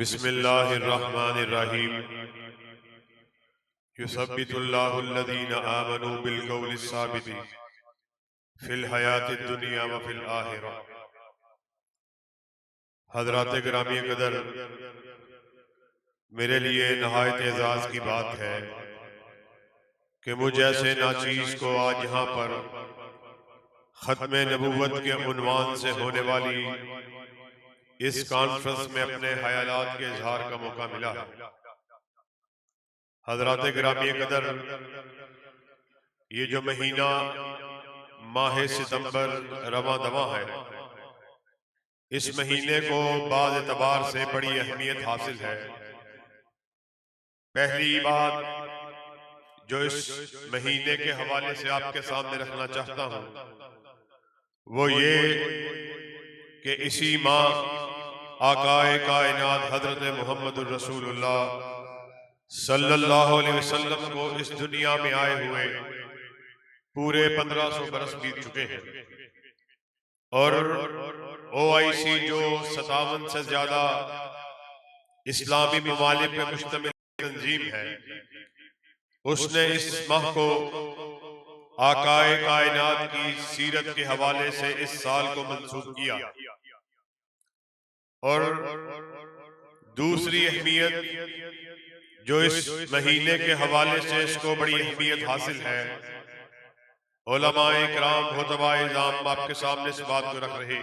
बिस्मिल्लाहिर्रहमानिर्रहीम। युसब्बितुल्लाहुल्लज़ीना आमनू बिलक़ौलि स्साबिति फ़िल हयातिद दुनिया व फ़िल आखिरह। हज़रात गिरामी क़दर, मेरे लिए नहायत एज़ाज़ की बात है कि मुझ ऐसे नाचीज़ को आज यहाँ पर ख़त्म नबूवत के उन्वान से होने वाली इस कॉन्फ्रेंस में अपने ख़यालात के इज़हार का मौका मिला है। हज़रात गिरामी क़दर, ये जो महीना माह सितंबर रवां दवां है, इस महीने को बाज़ एतबार से बड़ी अहमियत हासिल है। पहली बात जो इस महीने के हवाले से आपके सामने रखना चाहता हूँ वो ये कि इसी माह आकाए कायनात हज़रत मुहम्मदुर रसूलुल्लाह सल्लल्लाहु अलैहि वसल्लम को इस दुनिया में आए हुए पूरे 1500 बरस बीत चुके हैं और OIC जो 57 से ज्यादा इस्लामी ममालिक पे मुश्तमिल तंजीम है, उसने इस माह को आकाए कायनात की सीरत के हवाले से इस साल को मंसूब किया। और दूसरी अहमियत जो इस महीने के हवाले से इसको बड़ी अहमियत हासिल है, उलमाए किराम खुतबाए इज़ाम आपके सामने इस बात को रख रहे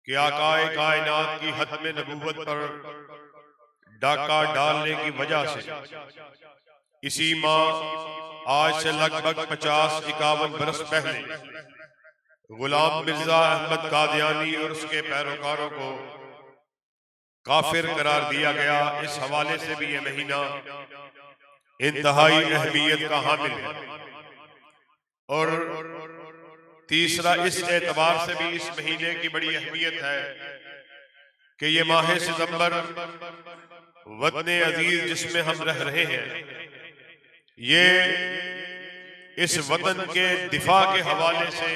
कि आकाए कायनात की खत्म नबूवत पर डाका डालने की वजह से इसी माह आज से लगभग 50-51 बरस पहले गुलाम मिर्जा अहमद कादियानी और उसके पैरोकारों को काफिर करार दिया गया। इस हवाले से भी यह महीना इंतहाई अहमियत का हामिल है। और तीसरा, इस एतबार से भी इस महीने की बड़ी अहमियत है कि ये माह सितंबर वतन अजीज जिसमें हम रह रहे हैं, ये इस वतन के दिफा के हवाले से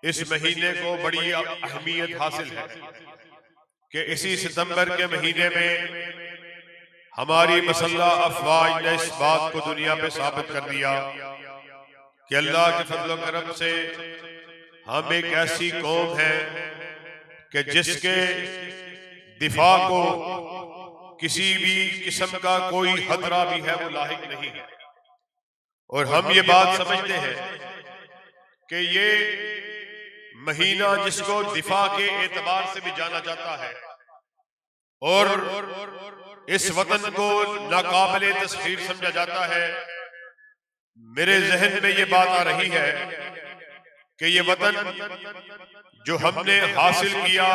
इस महीने को बड़ी अहमियत हासिल है कि इसी सितंबर के महीने में हमारी मसल्लह अफवाज ने इस बात को दुनिया पे साबित कर दिया कि अल्लाह के फजल करम से हम एक ऐसी कौम है कि जिसके दिफा को किसी भी किस्म का कोई खतरा भी है वो लाहिक नहीं है। और हम ये बात समझते हैं कि ये महीना जिसको दिफा के एतबार से भी जाना जाता है और इस वतन को नाकाबिले तस्खीर समझा जाता है, मेरे जहन में ये बात आ रही है कि ये वतन जो हमने हासिल किया,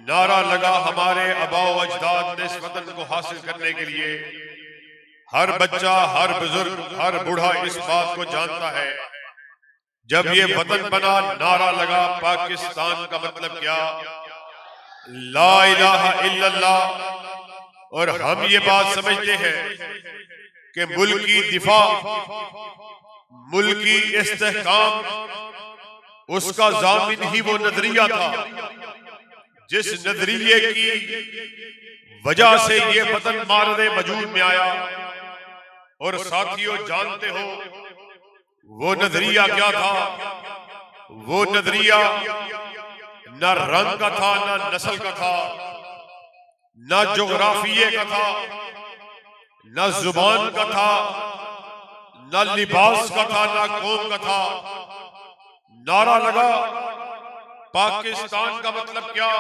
नारा लगा हमारे आबाओ अजदाद ने इस वतन को हासिल करने के लिए, हर बच्चा, हर बुजुर्ग, हर बूढ़ा इस बात को जानता है। जब ये वतन बना, नारा लगा पाकिस्तान का मतलब क्या? ला इलाहा इल्लल्लाह। और हम ये बात समझते हैं कि मुल्की दिफा, मुल्की इस्तेहकाम, उसका जामिन ही वो नजरिया था जिस नजरिए की वजह से ये वतन मारदे वजूद में आया। और साथियों, जानते हो वो नजरिया क्या था? वो नजरिया न रंग का था, न नस्ल का था, न जोग्राफिये का था, न जुबान का था, न लिबास का था, न कौम का था। नारा लगा पाकिस्तान का मतलब क्या?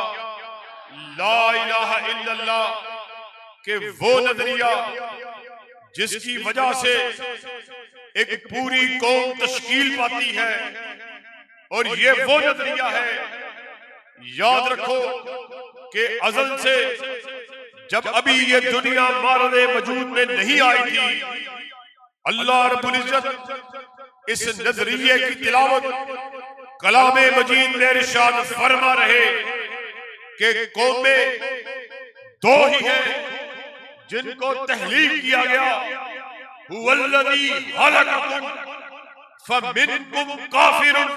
ला इलाहा इल्लल्लाह। के वो नजरिया जिसकी वजह से एक पूरी कौम तश्कील पाती है, और ये वो नजरिया है, याद रखो कि अज़ल से जब अभी ये दुनिया मारदे वजूद में नहीं आई थी, अल्लाह रब्बुल इज्जत इस नजरिए की तिलावत कलामे मजीद में इरशाद फरमा रहे कि कौमें दो ही हैं जिनको तहलील किया गया, हुवल्लज़ी खलक़कुम फमिनकुम काफिरुन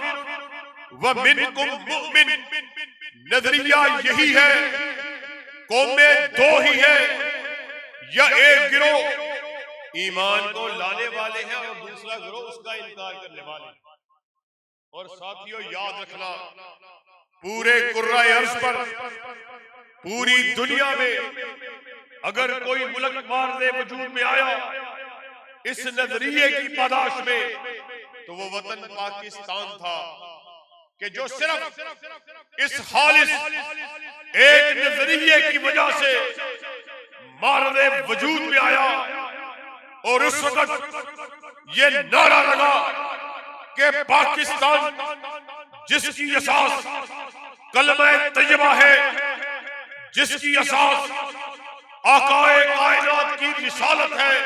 व मिनकुम मुमिन। नजरिया यही है कौमें दो ही है, या एक गिरोह ईमान को लाने वाले हैं और दूसरा गिरोह उसका इनकार करने वाले हैं। और साथियों याद रखना, पूरे कुर्राए अर्ज पर, पूरी दुनिया में अगर कोई मुल्क वारदे वजूद में आया इस नजरिए की पादाश में, तो वो वतन पाकिस्तान था कि जो सिर्फ इस खालिस एक नजरिए की वजह से वारदे वजूद में आया। और उस वक्त ये नारा लगा कि पाकिस्तान जिसकी असास कलमा तैयबा है, जिसकी असास आकाए कायनात की रिसालत है।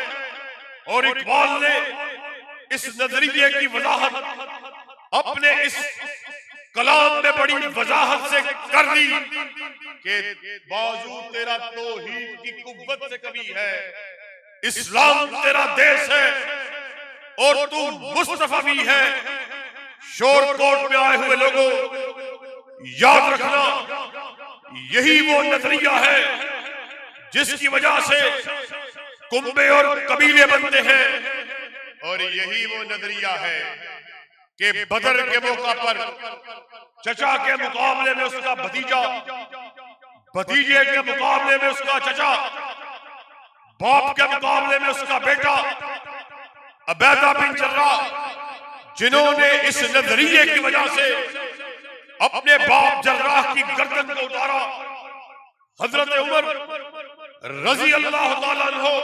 और इकबाल ने इस नजरिए की वजाहत अपने इस कलाम में बड़ी वजाहत से कर दी कि बाजू तेरा तौहीद की कुव्वत से कभी है, इस्लाम तेरा देश है और तू मुस्तफा भी है। शोरकोट में आए हुए लोगों, याद रखना, यही वो नजरिया है जिसकी वजह से कुंबे और कबीले बनते हैं। और यही वो नजरिया है कि बदर के मौका पर चचा के मुकाबले में उसका भतीजा, भतीजे के मुकाबले में उसका चचा, बाप के मुकाबले में उसका बेटा अबैदा बिन जर्राह, जिन्होंने इस नजरिए की वजह से अपने बाप जर्राह की गर्दन को उतारा। हजरत उमर रजी अल्लाह ताला अन्हो,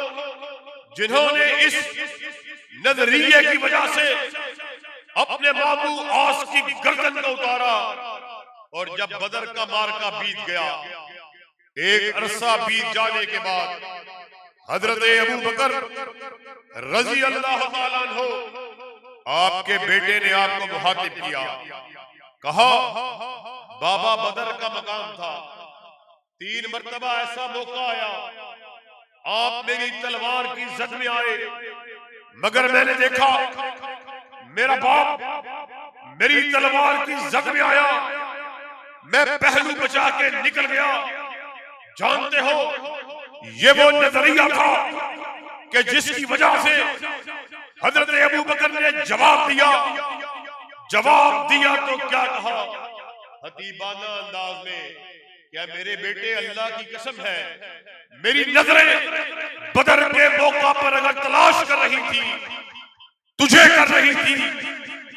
जिन्होंने इस नजरिए की वजह से अपने मामू आस की गर्दन को उतारा। और जब बदर का मार्का बीत गया, एक अरसा बीत जाने के बाद हजरत अबू बकर रजी अल्लाह ताला अन्हो, आपके बेटे ने आपको मुखातिब किया, कहा बाबा बदर का मकाम था, 3 मरतबा ऐसा मौका आया आप मेरी तलवार की जद में आए, मगर मैंने देखा मेरा बाप मेरी तलवार की जद में आया, मैं पहलू बचा के निकल गया। जानते हो ये वो नजरिया था कि जिसकी वजह से हजरत अबू बकर ने जवाब दिया। जवाब दिया तो क्या कहा, हतीबाना अंदाज में, क्या मेरे बेटे अल्लाह की कसम है, मेरी नजरें बदर के मौका पर अगर तलाश कर रही थी, तुझे कर रही थी,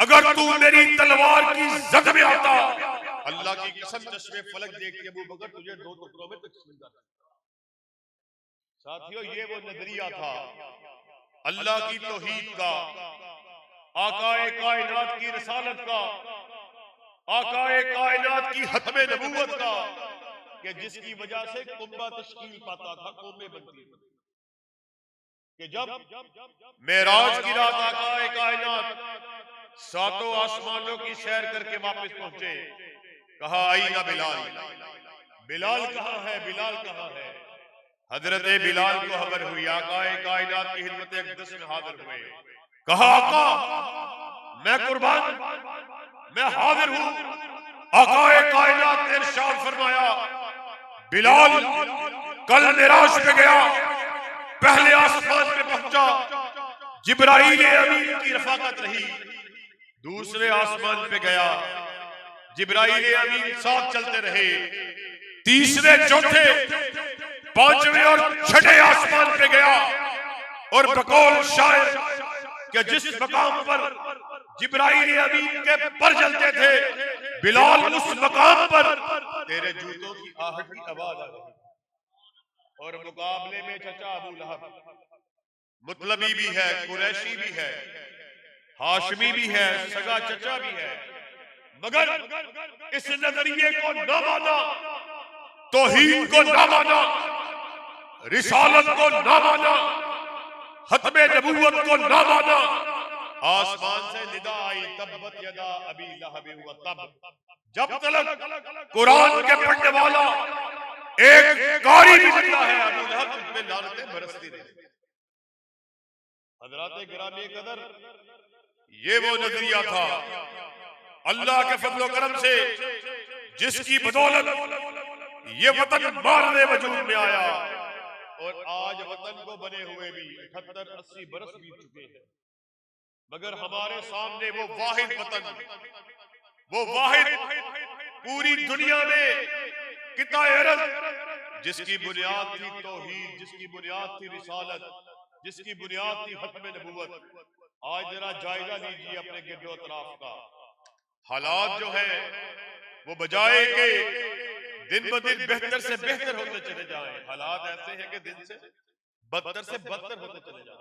अगर तू मेरी तलवार की जद में आता, अल्लाह की कसम चश्मे फलक देख के अबू बकर तुझे 2 टुकड़ों में तकसीम कर। साथियों ये वो नजरिया था अल्लाह की तौहीद का, आकाए कायनात की रिसालत का, आकाए कायनात की हतमे नबूवत का, कि जिसकी वजह से कुंबा तश्कील पाता था, कौमें बनती थी। कि जब मेराज की रात आकाए कायनात 7 आसमानों की सैर करके वापस पहुंचे, कहा आई ना बिलाल, बिलाल कहाँ है, बिलाल कहाँ है। हजरत बिलाल को खबर हुई, आकाए कायनात की खिदमत अक़दस में हाजिर हुए, कहा आका मैं कुर्बान, मैं हाजिर हूं। आकाए कायनात ने इरशाद फरमाया, बिलाल कल मेराज पे गया, पहले आसमान पे पहुंचा, जिब्राईल अमीन की रफाकत रही, दूसरे आसमान पे गया, जिब्राईल अमीन साथ चलते रहे, तीसरे चौथे 5वें और 6ठे आसमान पे गया। और बकौल शायर कि जिस मकाम पर जिब्राईल अमीन के पर चलते थे, बिलाल उस मकाम पर तेरे जूतों की आहट की आवाज आ रही। और मुकाबले में चचा अबू लहब, मुतलबी भी है, कुरैशी भी है, हाशमी भी है, सगा चचा भी है, मगर इस नजरिए को न माना, तौहीद को न माना, रिसालत को न माना, खत्मे नबूवत को न माना। आसमान से निदा आई, तब्बत यदा अबी लहब व तब। जब तक कुरान के पढ़ने वाला एक कारी भी बनता है, अबू लहब तुझ पे लानतें बरसती रही। हज़रात गिरामी कदर, ये वो नजरिया था अल्लाह के फजल व करम से जिसकी बदौलत ये वतन मारने वजूद में आया। और आज वतन को बने हुए भी 78-80 बरस बीत चुके हैं, मगर हमारे सामने वो वाहिद वतन, वो वाहिद पूरी दुनिया में किताए अरज़ जिसकी बुनियाद थी तौहीद, जिसकी बुनियाद थी रिसालत, जिसकी बुनियाद थी खत्म नबूवत। आज जरा जायजा लीजिए अपने गिरदो अतराफ का। हालात जो है वो बजाय के दिन ब दिन बेहतर से बेहतर होते चले जाएं, हालात ऐसे हैं कि दिन से बदतर होते चले जाएं।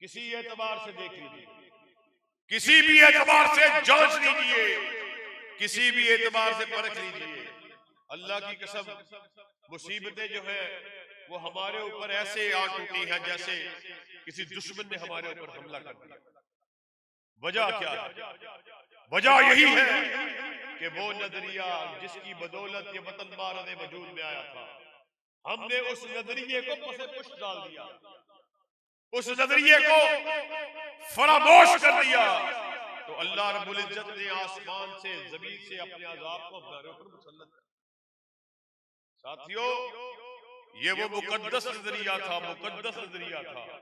किसी एतबार से देख लीजिए, किसी भी एतबार से जांच लीजिए, किसी भी एतबार से परख लीजिए। अल्लाह की कसम, मुसीबतें जो है वो हमारे ऊपर ऐसे आ टूटी हैं जैसे किसी दुश्मन ने हमारे ऊपर हमला कर दिया। वजह क्या है? वजह यही है कि वो नजरिया जिसकी बदौलत ये वतन मारने वजूद में आया था, हमने उस नजरिए को पसे पुष्ट डाल दिया, उस नजरिए को फरामोश कर दिया। तो अल्लाह रब्बुल इज्जत ने आसमान से जमीन से अपने अज़ाब को हमारे ऊपर मुसल्लत कर दिया। साथियों, ये वो मुकद्दस नजरिया था, मुकद्दस नजरिया था,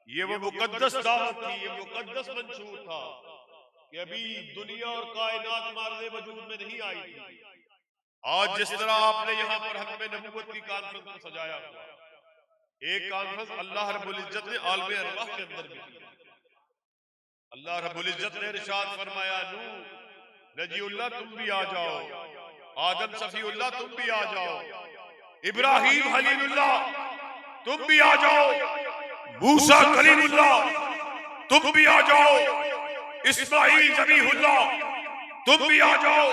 ये वो मुकद्दस दावत थी, ये मुकद्दस मंशूर था कि अभी दुनिया और कायनात मारने वजूद में नहीं आई थी। आज जिस तरह आपने यहाँ पर हत्मे नबूवत की कॉन्फ्रेंस को सजाया हुआ, एक कॉन्फ्रेंस अल्लाह रब्बुल इज्जत ने आलमे अरवाह के अंदर भी की। अल्लाह रब्बुल इज्जत ने इरशाद फरमाया, नूह नजीउल्लाह तुम भी आ जाओ, आदम सफीउल्लाह तुम भी आ जाओ, इब्राहीम खलीलुल्लाह तुम भी आ जाओ, मूसा कलीमुल्लाह तुम भी आ जाओ, इस्माईल ज़बीहुल्लाह तुम भी आ जाओ,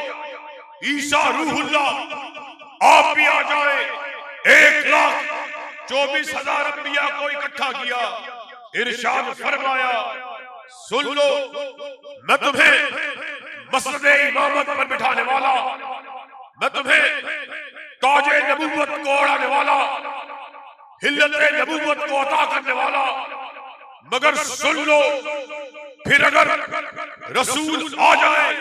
ईसा रूहुल्लाह आप भी आ जाए। 1,24,000 अंबिया को इकट्ठा किया, इरशाद फरमाया, सुन लो, मैं तुम्हें मसनद इमामत पर बिठाने वाला, मैं तुम्हें ताजे नबूवत को ओढ़ाने वाला, हिल्लत नबूवत को अता करने वाला, मगर सुन लो, फिर अगर रसूल आ जाए,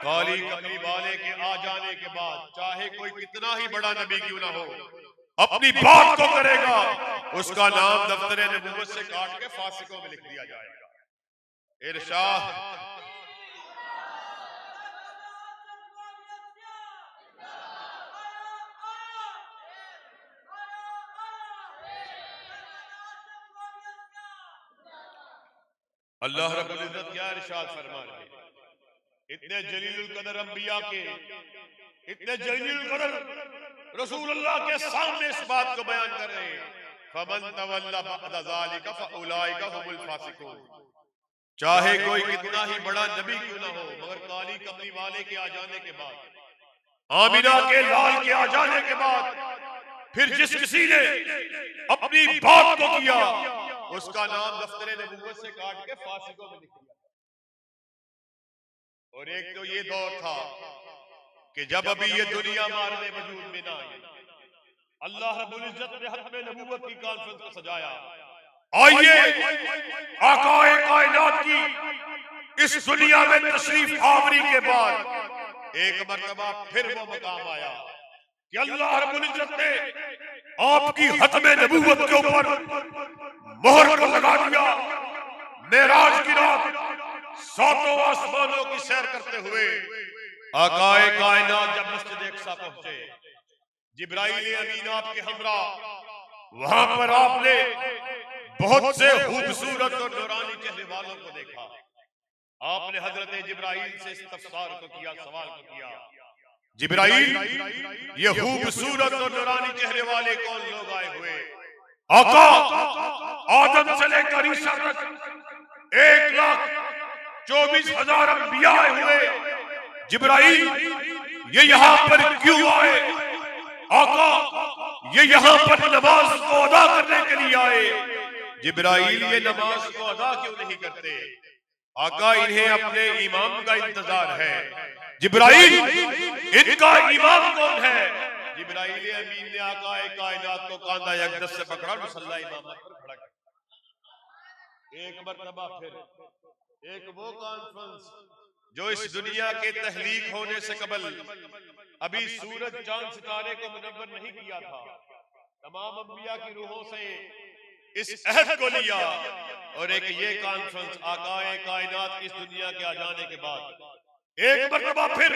काली कमली वाले के आ जाने के बाद चाहे कोई कितना ही बड़ा नबी क्यों ना हो, अपनी बात को करेगा, उसका नाम दफ्तर नबूवत से काट के फासिकों में लिख दिया जाएगा। इरशाद अल्लाह रब्बुल इज्जत क्या इरशाद फरमा रहे हैं, इतने जलीलुल कदर अंबिया के, इतने जलीलुल कदर रसूलुल्लाह के सामने इस बात को बयान कर रहे हैं, फमन तवल्ला बअद ज़ालिका फउलाइका हुमुल फासिकून। चाहे कोई कितना ही बड़ा नबी क्यों ना हो, मगर काली कमली वाले के आ जाने के बाद, आमिना के लाल के आ जाने के बाद, फिर जिस किसी ने अपनी बात को किया, उसका नाम दफ्तर नबूवत से काट के फासिकों में लिख दिया। और एक तो ये दौर था कि जब अभी ये दुनिया मारने वजूद में ना आई, अल्लाह रब्बुल इज्जत ने हत्मे नबूवत की कॉन्फ्रेंस को सजाया। आइए आकाए कायनात की इस दुनिया में तशरीफ आवरी के बाद एक मर्तबा फिर वो मकाम आया कि अल्लाह रब्बुल इज्जत ने आपकी हत्मे नबूवत के ऊपर मोहर को लगा दिया। मेराज की रात सातों आसमानों की सैर करते हुए आकाए कायनात जब मस्जिद अक़सा पहुंचे, जिब्राइल अमीन आपके हमरा, वहां पर आपने बहुत से खूबसूरत और नूरानी चेहरे वालों को देखा। आपने हजरत जिब्राइल से इस्तफसार को किया, सवाल को किया, जिब्राइल ये खूबसूरत और नूरानी चेहरे वाले कौन लोग आए हुए? आका, आदम से लेकर ईसा तक 1,24,000 अंबिया आए हुए। जिब्राइल ये यहाँ पर क्यों आए? आका, ये यहाँ पर नमाज को अदा करने के लिए आए। जिब्राइल ये नमाज को अदा क्यों नहीं करते? आका, इन्हें अपने इमाम का इंतजार है। जिब्राइल इनका इमाम कौन है? जिब्राइल अमीन ने आकाए कायनात को कांधा यकदस से पकड़ा, मुसल्ला इमामत पर खड़ा किया। एक मरतबा फिर एक वो कॉन्फ्रेंस जो इस दुनिया के तहलीक होने से कबल अभी सूरज चांद सितारे को मुनव्वर नहीं किया था, तमाम अंबिया की रूहों से इस अहद को लिया और एक ये कॉन्फ्रेंस आकाए कायनात इस दुनिया के आ जाने के बाद एक मरतबा फिर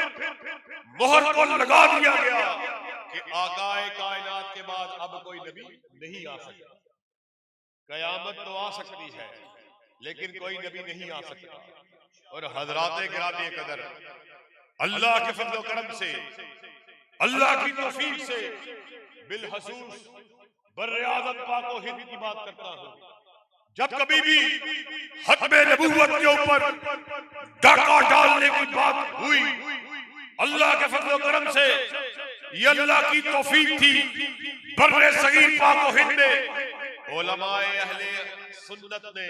मोहर को लगा दिया गया कि आकाए कायनात के बाद अब कोई नबी नहीं आ सकता। कयामत तो आ सकती है लेकिन कोई नबी नहीं आ सकता। और हजरात गिरामी कदर, अल्लाह के फजल करम से, अल्लाह की तौफीक से बिलखसूस बर्रे आज़म पाक व हिंद की बात करता हूँ। जब कभी भी खत्मे नबूवत के ऊपर डाका डालने की बात हुई, अल्लाह के फजल करम से ये अल्लाह की तौफीक थी, बर्रे सगीर पाक व हिंद में उलमाए अहले सुन्नत ने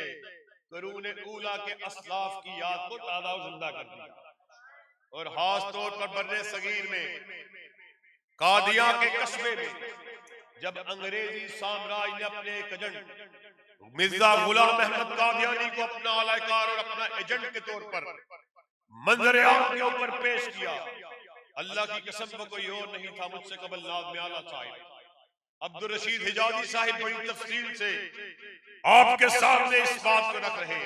करूने ऊला के असलाफ की याद को ताज़ा और जिंदा कर दिया। और खास तौर पर बर्रे सगीर में कादिया के कस्बे में जब अंग्रेजी साम्राज्य ने अपने एक एजेंट मिर्जा गुलाम अहमद कादियानी को अपना आलाकार और अपना एजेंट के तौर पर मंजर आम के ऊपर पेश किया, अल्लाह की कसम में कोई और नहीं था मुझसे कबल नाज़ आला साहिब अब्दुल रशीद हिजाजी साहिब बड़ी तफसील से आपके सामने इस बात को रख रहे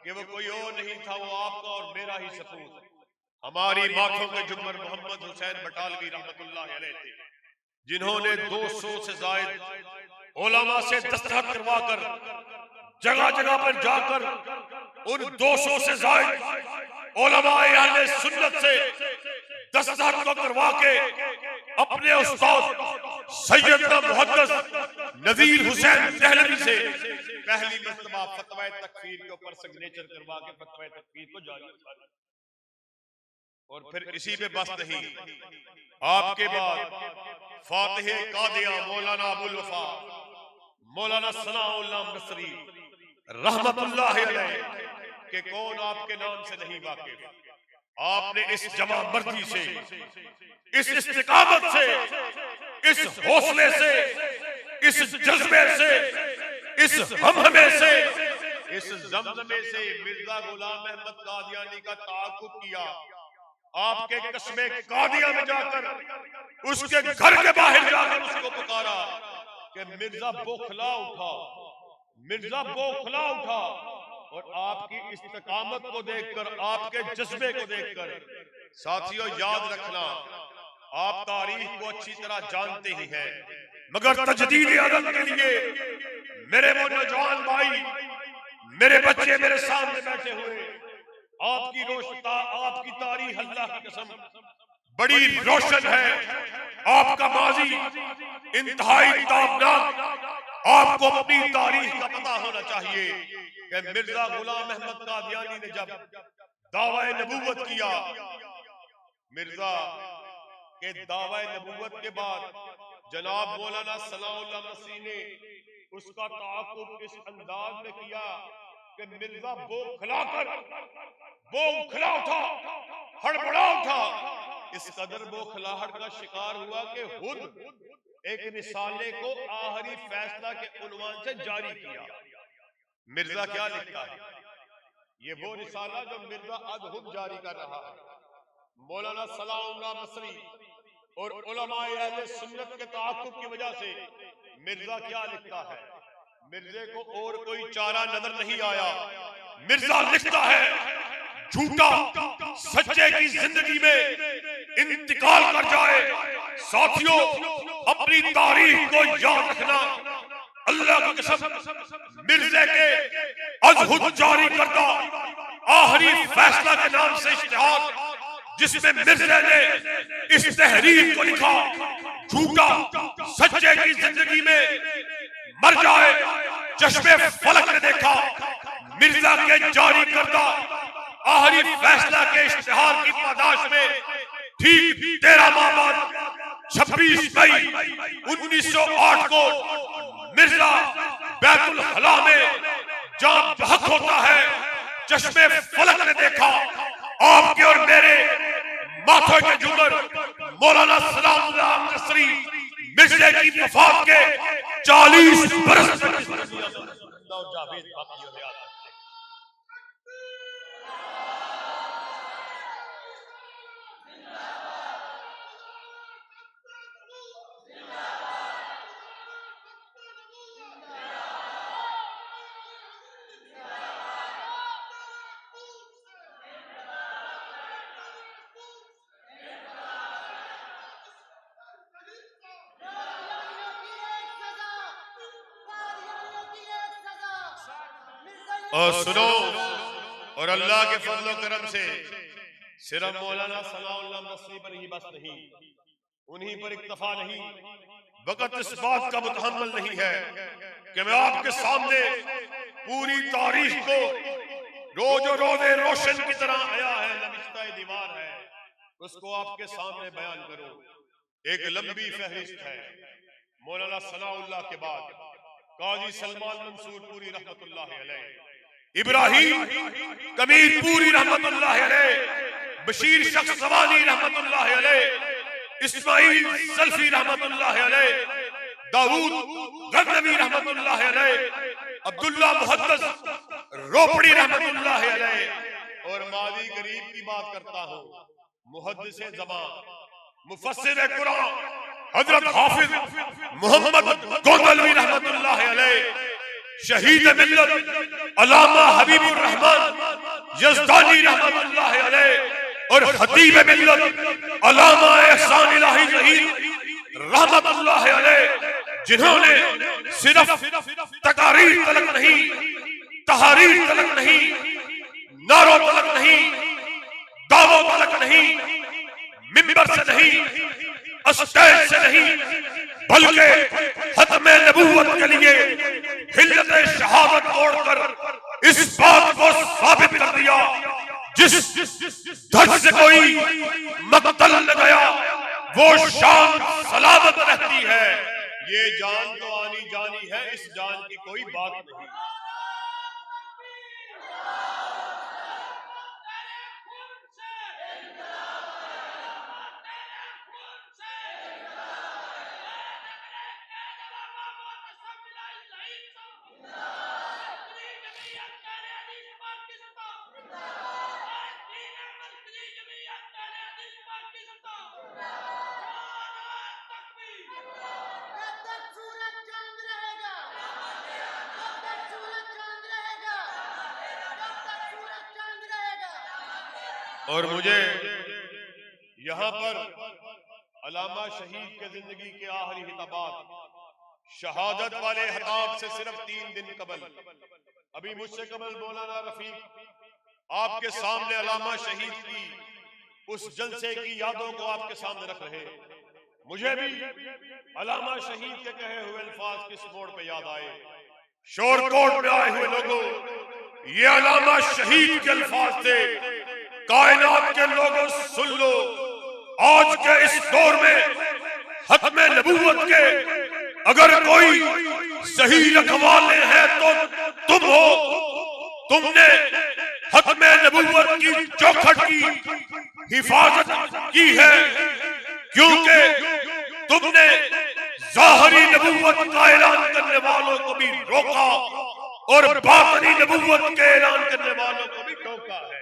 कि वो कोई और नहीं था, वो आपका और मेरा ही सपूत, हमारी माथों के जुम्मर मोहम्मद हुसैन बटालवी रहमतुल्लाह अलैह थे, जिन्होंने 200 से जायद उलमा से दस्तखत करवा कर जगह जगह पर जाकर उन 200 से जायद उलमाए अहले सुन्नत से दस्तखत को करवा के अपने उस्ताद सैयदना मुहद्दिस नज़ीर हुसैन दहलवी से पहली मर्तबा फतवा तकफीर के ऊपर सिग्नेचर करवा के फतवा तकफीर को जारी किया। और फिर इसी पे बस नहीं, आपके बाद फातिह कादिया मौलाना अबुल वफा मौलाना सनाउल्लाह नसरी रहमतुल्लाह अलैह के कौन आपके नाम से नहीं वाकिफ, आपने इस जमा मर्दी से, इस इस्तिकामत से, इस हौसले से, इस जज्बे से, इस हमहमे से, इस जमजमे से मिर्जा गुलाम अहमद कादियानी का ताक़ुब किया। आपके कस्बे कादिया में जाकर उसके घर के बाहर जाकर उसको पुकारा कि मिर्जा बौखला उठा, मिर्जा बौखला उठा। और आपकी इस्तिकामत को देखकर, आपके जज्बे को देखकर साथियों याद रखना, आप तारीख को अच्छी तरह जानते ही हैं, मगर तजदीद अदब के लिए मेरे वो नौजवान भाई, मेरे बच्चे मेरे सामने बैठे हुए, आपकी रोशता, आपकी तारीख अल्लाह की कसम बड़ी रोशन है। आपका माजी इंतहाई ताबनाक, आपको अपनी तारीख का पता होना चाहिए कि मिर्जा गुलाम अहमद कादियानी ने जब दावा नबूवत किया, मिर्जा के दावा नबूवत के बाद जनाब मौलाना सनाउल्लाह नसरी ने उसका ताक़ुब इस अंदाज में किया कि मिर्जा बौखला उठा, हड़बड़ा उठा। इस कदर बौखलाहट का शिकार हुआ कि खुद एक रिसाले को आखिरी फैसला के उन्वान से जारी किया। मिर्जा क्या लिखता है? ये वो रिसाला जो मिर्जा अदहुद जारी कर रहा है। मौलाना सलाउल्लाह नसरी और उलमाए अहले सुन्नत के ताक़ुब की वजह से मिर्जा क्या लिखता है? मिर्जे को और कोई चारा नजर नहीं आया। मिर्जा लिखता है, झूठा सच्चे की जिंदगी में इंतकाल कर जाए, साथियों अपनी तारीख को याद रखना। अल्लाह की कसम, मिर्जे के अज़हुद जारी करता आखिरी फैसला के नाम से इश्तिहार जिसमें मिर्जे ने इस तहरीर को लिखा, झूठा सच्चे की जिंदगी में मर जाए, चश्मे फलक ने देखा, मिर्जा के जारी करता आखिरी फैसला के इश्तिहार की पादाश में ठीक 13 माह बाद 26 मई 1908 को मिर्जा बैतुल खला में जाम बहक होता है। चश्मे फलक ने देखा, आपके और मेरे माथे के जुमर मौलाना सलाउल्लाह नसरी मिर्जे की वफात के 40 बरस और सुनो, और अल्लाह के फजल करम से सिर्फ मौलाना सनाउल्लाह नसरी पर ही बस नहीं, उन्हीं पर इक्तफा नहीं, वक़्त इस बात का मुतहम्मल नहीं है कि मैं आपके सामने पूरी तारीख को रोज रोज़े रोशन की तरह आया है, लबिश्ता दीवार है, उसको आपके सामने बयान करूं। एक लंबी फहरिस्त है। मौलाना सनाउल्लाह के बाद काजी सलमान मंसूर पूरी रहमतुल्लाह अलैह, इब्राहिम कमीर पूरी रहमतुल्लाह अलैह, बशीर शख्सवानी रहमतुल्लाह अलैह, इस्माइल सल्फी रहमतुल्लाह अलैह, दाऊद गज़नवी रहमतुल्लाह अलैह, अब्दुल्ला मुहद्दिस रोपड़ी रहमतुल्लाह अलैह। और मादी गरीब की बात करता हूँ, मुहद्दिस ज़बान, मुफस्सिर कुरान हजरत हाफिज मोहम्मद गोंदलवी रहमतुल्लाह अलैह, शहीद मिल्लत अल्लामा हबीबुर रहमान यज़दानी रहमतुल्लाह अलैह और खतीब मिल्लत अल्लामा एहसान इलाही ज़हीर रहमतुल्लाह अलैह, जिन्होंने सिर्फ तकारीर तलक नहीं, तहारीर तलक नहीं, नारों तलक नहीं, दावों तलक नहीं, मिंबर से नहीं, स्टेज से नहीं, बल्कि खत्मे नबूवत के लिए हिल्लत शहादत तोड़कर इस बात को साबित कर दिया, जिस धड़ से कोई मकतल न गया वो शान सलामत रहती है। ये जान तो आनी जानी है, इस जान की कोई बात नहीं। और मुझे यहाँ पर अल्लामा शहीद के जिंदगी के आखिरी हिताबात शहादत वाले हताब से सिर्फ 3 दिन कबल, अभी मुझसे कबल मौलाना रफीक आपके सामने अल्लामा शहीद की उस जलसे की यादों को आपके सामने रख रहे। मुझे भी अल्लामा शहीद के कहे हुए अल्फाज किस मोड़ पे याद आए। शोरकोट में आए हुए लोगों, ये अल्लामा शहीद के अल्फाज थे। कायनात के लोगों सुन लो, आज के इस दौर में खत्मे नबूवत के अगर कोई सही रखवाले हैं तो तुम हो। तुमने खत्मे नबूवत की चौखट की हिफाजत की है, क्योंकि तुमने ज़ाहिरी नबूवत का ऐलान करने वालों को भी रोका और बातिनी नबूवत के ऐलान करने वालों को भी रोका है।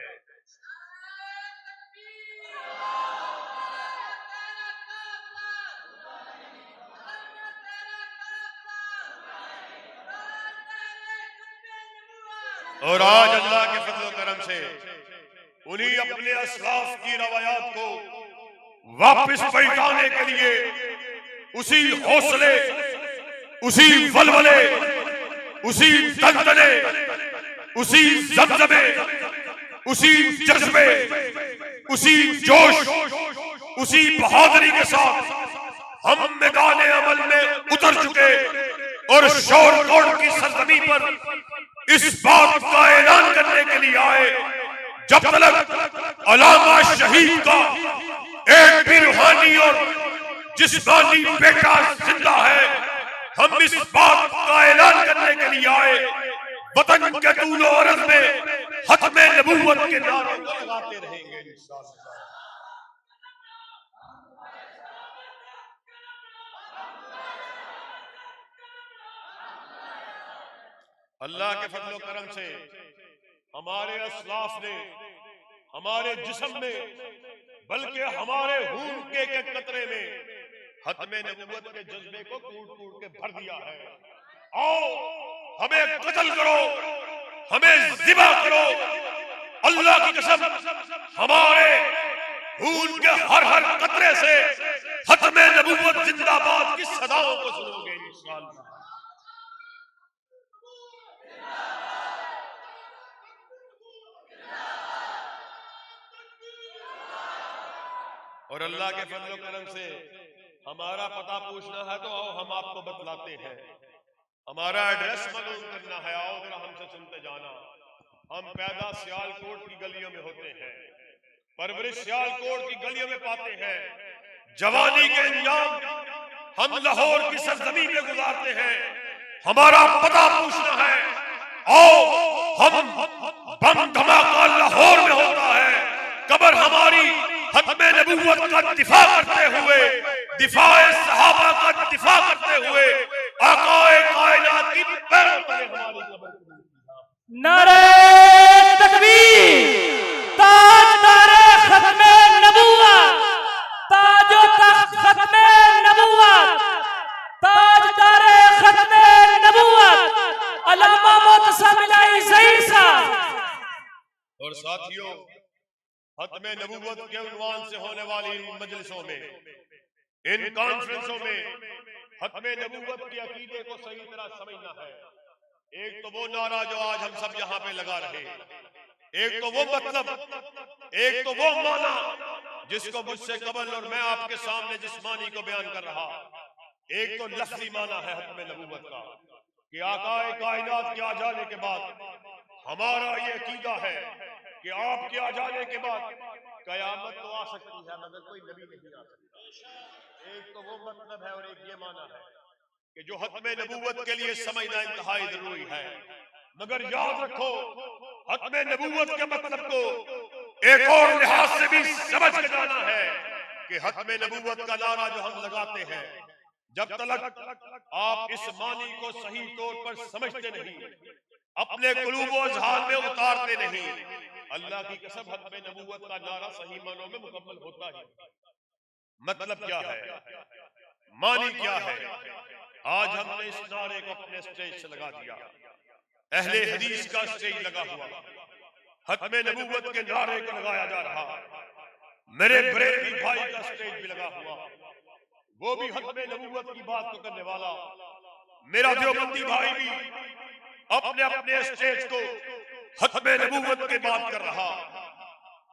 और आज अल्लाह के फजल करम से उन्हीं अपने असलाफ की रवायात को वापस पलटाने के लिए उसी हौसले, उसी वलवले, उसी दलदले, उसी ज़बज़बे, उसी जज्बे, उसी जोश, उसी बहादुरी के साथ हम मैदान अमल में उतर चुके और शोरकोट की सरजमी पर इस बात का ऐलान करने के लिए आए, जब तक अल्लामा शहीद का एक भी रूहानी और जिस्मानी बेटा जिंदा है, हम इस बात का ऐलान करने के लिए आए, वतन के तूलो अर्ज़ में खत्मे नबूवत के नारों को लगाते रहेंगे इंशाअल्लाह। अल्लाह के फजल करम से हमारे असलाफ ने हमारे जिस्म में, बल्कि हमारे खून के कतरे में खत्मे नबूवत के जज्बे को कूट कूट के भर दिया है। आओ हमें कत्ल करो, हमें ज़िबा करो, अल्लाह की कसम हमारे खून के हर हर कतरे से खत्मे नबूवत जिंदाबाद की सदाओं को सुनोगे इंशाअल्लाह। और अल्लाह के फजल करम से हमारा पता पूछना है तो आओ हम आपको बतलाते हैं। हमारा एड्रेस मालूम करना है, आओ जरा हमसे सुनते जाना। हम पैदा सियालकोट की गलियों में होते हैं, परवरिश सियालकोट की गलियों में पाते हैं, जवानी के अंजाम हम लाहौर की सरजमीन में गुजारते हैं। हमारा पता पूछना है, आओ हम बम धमाका लाहौर में होता है, कब्र हमारी हत्मे नबूवत का दिफा करते हुए, दिफाए सहाबा का दिफा करते हुए आकाए कायनात की पैरों तले हमारी कब्र। नारे तकबीर, ताजदारे खत्मे नबूवत, ताजो तख्त खत्मे नबूवत, ताजदारे खत्मे नबूवत अल्लामा मोहतसम इलाही ज़हीर साहब। और साथियों, खत्मे नबूवत के उन्वान से होने वाली इन मजलिसों में, इन कॉन्फ्रेंसों में खत्मे नबूवत के अकीदे को सही तरह समझना है। एक तो वो नारा जो आज हम सब यहाँ पे लगा रहे, एक तो वो मतलब, एक तो वो माना जिसको मुझसे कबल और मैं आपके सामने जिस मानी को बयान कर रहा, एक तो लफ्जी माना है खत्मे नबूवत का कि आकाए कायनात के आ जाने के बाद हमारा ये अकीदा है कि आपके आ जाने के बाद कयामत तो आ सकती है मगर कोई नबी नहीं आ सकता। एक तो वो मतलब है और एक ये माना है कि जो खत्मे नबूवत के लिए समझना इंतहाई जरूरी है। मगर याद रखो, खत्मे नबूवत के मतलब को एक और लिहाज से भी समझ के जाना है कि खत्मे नबूवत का नारा जो हम लगाते हैं, जब तक आप इस मानी को सही तौर पर समझते नहीं, अपने कुलूब व अज़हान में उतारते नहीं, अल्लाह की कसम खत्मे नबूवत का नारा सही मानों में मुकम्मल होता ही। मतलब क्या है, मानी क्या है? आज हमने इस नारे को अपने स्टेज से लगा दिया, अहले हदीस का स्टेज लगा हुआ, खत्मे नबूवत के नारे को लगाया जा रहा। मेरे बरेलवी भाई का स्टेज भी लगा हुआ, वो भी खत्मे नबूवत की बात को करने वाला। मेरा देवबंदी भाई भी अपने अपने स्टेज को खत्मे नबूवत की बात कर रहा,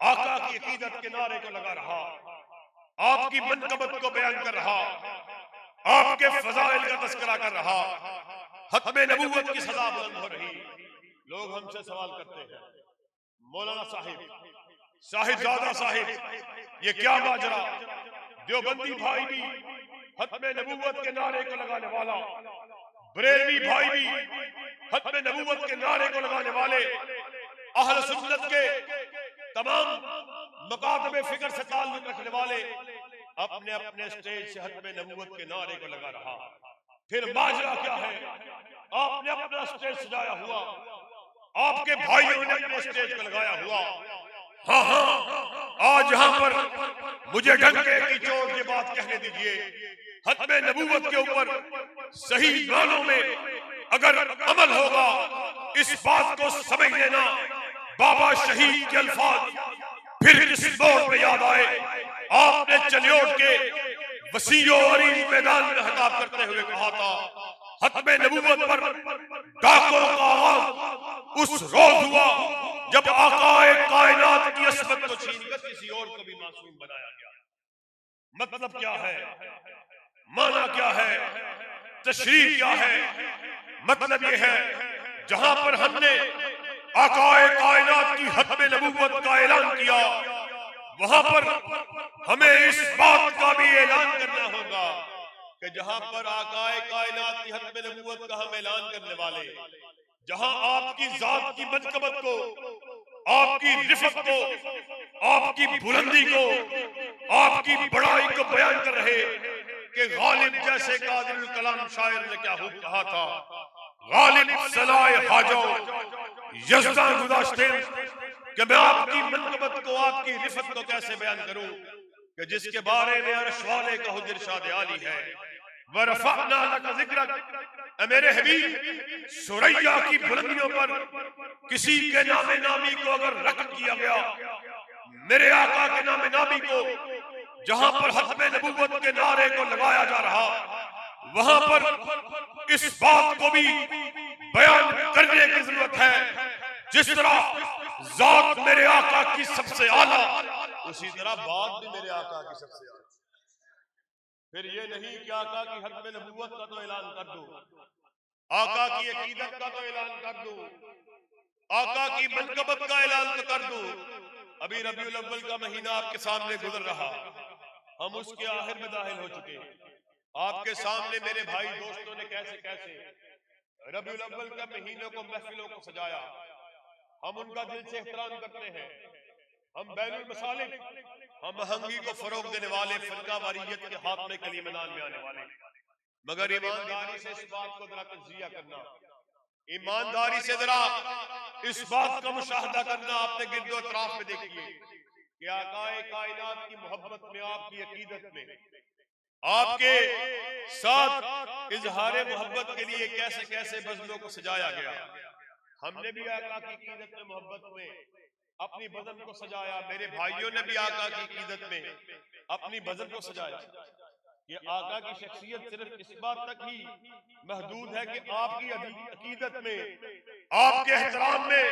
आका की अकीदत के नारे को लगा रहा, आपकी मनकबत को बयान कर रहा, आपके फजाइल का तस्करा कर रहा, खत्मे नबूवत की सजा बुलंद हो रही। लोग हमसे सवाल करते हैं, मौलाना साहिब, साहिबजादा साहिब, ये क्या माजरा? देवबंदी भाई भी खत्मे नबूवत के नारे को लगाने वाला, बरेलवी भाई भी खत्मे नबूवत के नारे को लगाने वाले, अहल सुन्नत के तमाम मकातबे फिक्र से ताल्लुक रखने वाले अपने अपने स्टेज से खत्मे नबूवत के नारे को लगा रहा। फिर माजरा क्या है? आपने अपना स्टेज सजाया हुआ, आपके भाइयों ने अपने स्टेज को लगाया हुआ। हाँ हाँ, आज यहाँ पर मुझे ढंके की चोट ये बात कहने दीजिए, खत्मे नबूवत के ऊपर सही मानों में अगर अमल होगा, इस बात को समझ लेना, बाबा शहीद के अल्फाज फिर किसी मोड़ पे याद आए। आपने चलियोट के वसीओ अरीज मैदान में खिताब करते हुए कहा था, खत्मे नबूवत पर डाकों का आगाज उस रोज हुआ जब आकाए कायनात की असमत को छीनकर किसी और को भी मासूम बनाया गया। मतलब क्या है, माना क्या है, तशरीह क्या है? मतलब ये है, जहां पर हमने आकाए कायनात की खत्मे नबूवत का ऐलान किया, वहां पर हमें इस बात का भी ऐलान करना होगा कि जहां पर आकाए कायनात की खत्मे नबूवत का हम ऐलान करने वाले, जहां आपकी जात की मनकबत को, आपकी रिफत को, आपकी बुलंदी को, आपकी बड़ाई को बयान कर रहे कि गालिब जैसे कादिरुल कलाम शायर ने क्या कहा था, गालिब सलाए हाजो यज़्दा गुज़ाश्ते, कि मैं आपकी मनकबत को, आपकी रिफत को कैसे बयान करूं कि जिसके बारे में अर्श वाले का हुद इरशाद आली है, वरफ़अना लका ज़िक्रक, मेरे हबीब सुरैया की बुलंदियों पर किसी के नामे नामी को अगर रख किया गया, मेरे आका के नामे नामी को जहां पर खत्मे नबूवत के नारे को लगाया जा रहा, वहां पर इस बात को भी बयान करने की जरूरत है, जिस तरह जात मेरे आका की सबसे आला उसी तरह बात भी मेरे आका की सबसे आगे। फिर ये नहीं कि आका की खत्म नबूवत का तो ऐलान कर दो, आका की अकीदत का तो ऐलान कर दो, आका की मनकबत का ऐलान तो कर दो। अभी रबीउल अव्वल का महीना आपके सामने गुजर रहा, हम उसके आखिर में दाखिल हो चुके। आपके सामने मेरे भाई दोस्तों ने कैसे कैसे रबीउल अव्वल के महीनों को, महफिलों को सजाया। हम उनका दिल से एहतराम करते हैं। हम बैनुल मसालिक, हम महंगी को फरोग देने वाले, फरका वारियत के हाथ में कलीम नाल में आने वाले। मगर ईमानदारी से इस बात को जरा तज्जिया करना, ईमानदारी से जरा इस बात का मुशाहदा करना। आपने गिरदो अतराफ में देखिए कि आकाए कायनात की मोहब्बत में, आपकी अकीदत में, आपके साथ इजहार मोहब्बत के लिए कैसे कैसे बज़लों को सजाया गया। हमने भी आका की अकीदत में, मोहब्बत में अपनी बदन को सजाया। मेरे भाइयों ने भी आका की अकीदत में अपनी बदन को सजाया। ये आका की शख्सियत सिर्फ इस बात तक ही महदूद है कि आपकी अकीदत में, आपके एहतराम में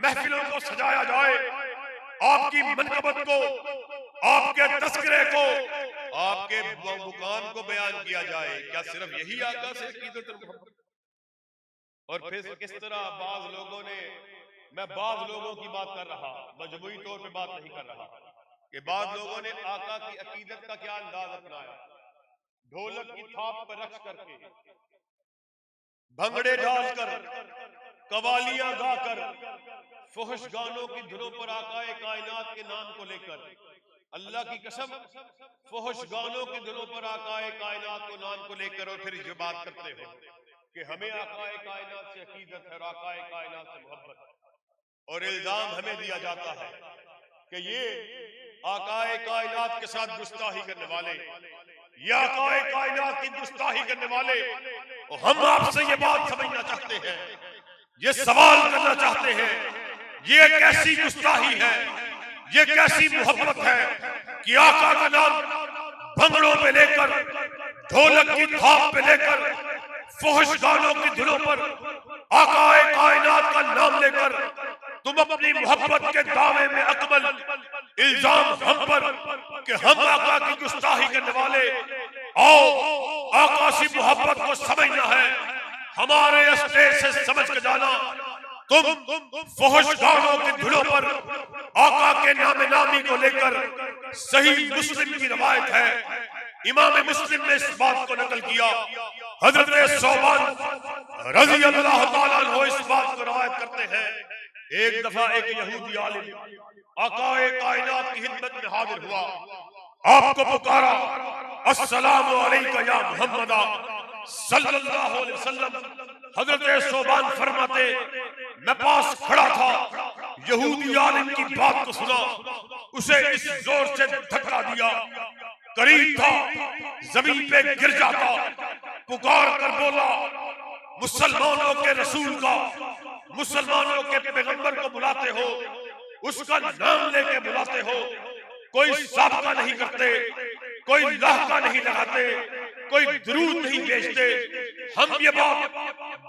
महफिलों को सजाया जाए, आपकी मनकबत को, आपके तस्करे को, आपके मुकाम को बयान किया जाए। क्या सिर्फ यही आका से अकीदत और मोहब्बत? और फिर किस तरह बाज लोगों ने, मैं बाज लोगों की बात कर रहा, मजमूई तौर पे बात नहीं कर रहा, कि बाज लोगों ने आका की अकीदत का क्या अंदाज अपनाया। ढोलक की थाप पर रख करके, भंगड़े डालकर, कवालियां गाकर, फुहश गानों की धुनों पर आकाए कायनात के नाम को लेकर, अल्लाह की कसम, फुहश गानों की धुनों पर आकाए कायनात को नाम को लेकर, और फिर जो बात करते हो कि हमें आकाए कायनात से अकीदत है और आकाए कायनात से मोहब्बत, और इल्जाम हमें दिया जाता है कि ये आकाए कायनात के साथ गुस्ताखी करने वाले, ये आकाए कायनात की गुस्ताखी करने वाले। और हम आपसे ये बात समझना चाहते हैं, ये सवाल करना चाहते हैं, ये कैसी गुस्ताखी है, ये कैसी मोहब्बत है कि आका का नाम भंगड़ों पे लेकर, ढोलक की थाप पे लेकर, फुहश गानों की धुनों पर आकाए कायनात का नाम लेकर तुम अपनी मोहब्बत के दावे में अकमल, इल्जाम हम पर कि हम आका की गुस्ताखी करने वाले। आओ, आका की मोहब्बत को समझना है, हमारे स्टेज से समझ के जाना। तुम फुहश गानों की धुनों पर आका के नामे नामी को लेकर, सही मुस्लिम की रवायत है, इमाम मुस्लिम ने इस बात को नकल किया। हजरत सौबान रज़ी अल्लाह ताला अन्हु इस बात को रवायत करते हैं, एक दफा एक यहूदी आलिम आकाए कायनात की खिदमत में हाजिर हुआ, आपको पुकारा, अस्सलामु अलैका या मुहम्मद सल्लल्लाहु अलैहि वसल्लम। हजरत सौबान फरमाते, मैं पास खड़ा था, यहूदी आलिम की बात को सुना, उसे इस जोर से धक्का दिया, करीब था जमीन पे गिर जाता, पुकार कर बोला, मुसलमानों के रसूल का, मुसलमानों के पैगंबर को बुलाते हो, उसका नाम लेके बुलाते हो, कोई साबका नहीं करते, कोई लाहका नहीं लगाते, कोई दुरूद नहीं भेजते, हम ये बात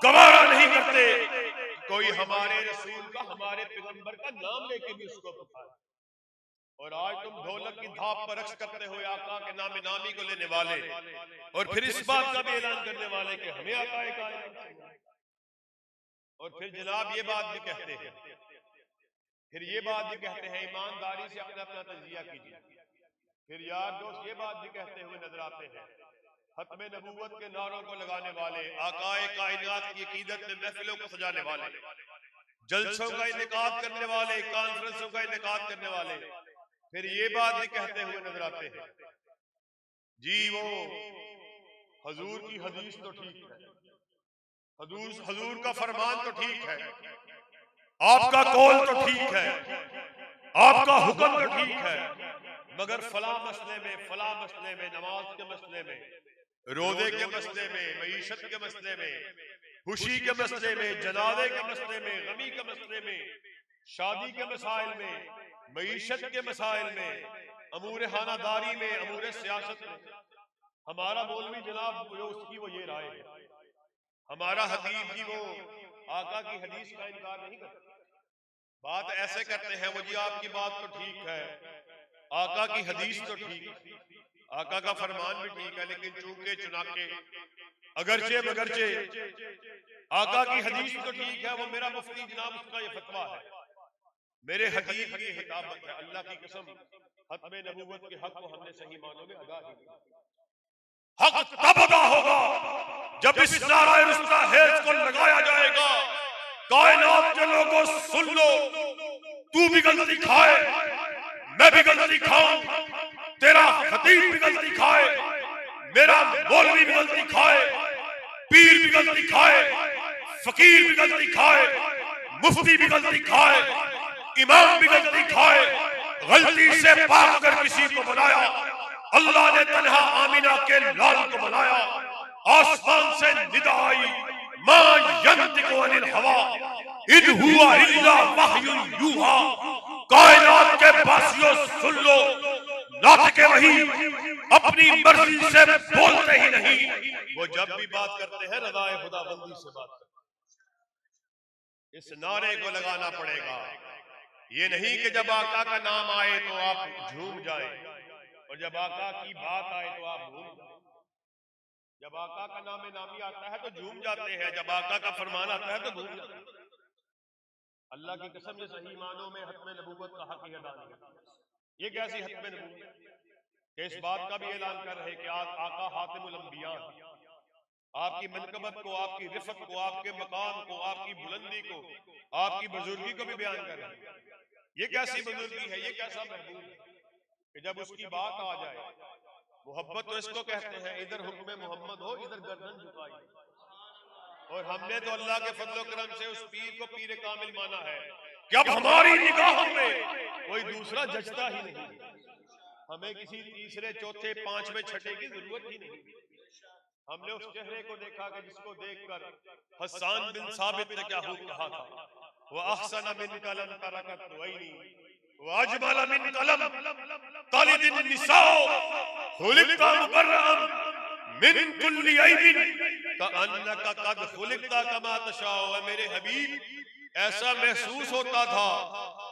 गवारा नहीं करते, कोई हमारे रसूल का, हमारे पैगंबर का नाम लेके भी उसको पुकारे। और आज तुम ढोलक की धाप पर रक्स करते हो आका के नाम नामी को लेने वाले, और फिर इस बात का भी ऐलान करने वाले कि हमें आका कायनात, और फिर जनाब ये बात भी कहते हैं, फिर ये बात भी कहते हैं, ईमानदारी से अपना अपना तजिया कीजिए। फिर यार दोस्त ये बात भी कहते हुए नजर आते हैं, खत्मे नबूवत के नारों को लगाने वाले, आकाए कायनात की अकीदत में महफिलों को सजाने वाले, जलसों का इनेकाद करने वाले, कॉन्फ्रेंसों का इनेकाद करने वाले, फिर ये बात भी कहते हुए नजर आते हैं, जी वो हजूर की हदीस तो ठीक है, हजूर का फरमान तो ठीक है, आपका कौल तो ठीक है, आपका हुक्म तो ठीक है, मगर फला मसले में, नमाज के मसले में, रोजे के मसले में, मईशत के मसले में, खुशी के मसले में, जनाजे के मसले में, गमी के मसले में, शादी के मसाइल में, मईशत के मसाइल में, अमूर खानादारी में, अमूर सियासत में, हमारा मौलवी जनाब जो उसकी वो ये राय है, हमारा हदीब जी वो आका की हदीस का इनकार नहीं करते। बात ऐसे करते हैं, वो जी आपकी बात तो ठीक है, आका की हदीस तो ठीक, आका का फरमान भी ठीक है, लेकिन चूंके चुनाके अगरचे मगरचे आका की हदीस तो ठीक है, वो मेरा मुफ्ती जनाब उसका ये फतवा है, मेरे हदीस की हिताबत है। अल्लाह की कसम खत्म नबूवत के हक को हमने सही मानों में अदा ही नहीं। हक तब अदा होगा जब इस नाराए रुस्ताहेज को लगाया जाएगा, कायनात के लोगों सुन लो, तू भी गलती खाए, मैं भी गलती खाऊं, तेरा खतीब भी गलती खाए, मेरा मौलवी भी गलती खाए, पीर भी गलती खाए, फकीर भी गलती खाए, मुफ्ती भी गलती खाए, इमाम भी गलती खाए। गलती से पाक अगर किसी को बनाया, अल्लाह ने तन्हा आमिना के लाल को बनाया, आसमान से निदा आई, मा यंतिकु अनिल हवा इन हुआ इल्ला वह्युन यूहा। कायनात के वासियों सुन लो, नातिके वही अपनी मर्जी से बोलते ही नहीं, वो जब भी बात करते हैं रज़ाए खुदाबंदी से बात करते हैं। इस नारे को लगाना पड़ेगा, ये नहीं कि जब आका का नाम आए तो आप झूम जाएं, और जब आका की बात आए तो आप भूल जाएं। जब आका का नाम नामी आता है तो झूम जाते हैं, जब आका का फरमान आता है तो भूल जाते हैं। अल्लाह की कसम ये सही मानों में हत्मे नबूवत का हक अदा नहीं है। ये कैसी हत्मे नबूवत कि इस बात का भी ऐलान कर रहे कि आका हातिमुल अंबिया, आपकी मनकबत को, आपकी रिफत को, आपके मकाम को, आपकी बुलंदी को, आपकी बुजुर्गी को भी बयान कर रहे हैं। ये कैसी बुजुर्गी है, ये कैसा महबूब है कि जब उसकी बात आ जाए, मोहब्बत तो इसको कहते हैं, इधर हुक्म मोहम्मद हो, इधर गर्दन झुकाई। और हमने तो अल्लाह के फजलो करम से उस पीर को पीर कामिल माना है कि अब हमारी निगाहों में कोई दूसरा जचता ही नहीं, हमें किसी तीसरे चौथे पांचवें छठे की जरूरत ही नहीं। हमने उस चेहरे को देखा कि जिसको देखकर हसन बिन साबित ने क्या कहा था, वह अहसन मिन कलम तरकत वैनी व अजमल मिन कलम तालिदिन निसाओ खुलिका मुकर्रम मिन कुल्ली ऐबिन कअन्नका कद खुलिकता कमा तशाओ। मेरे हबीब, ऐसा महसूस होता था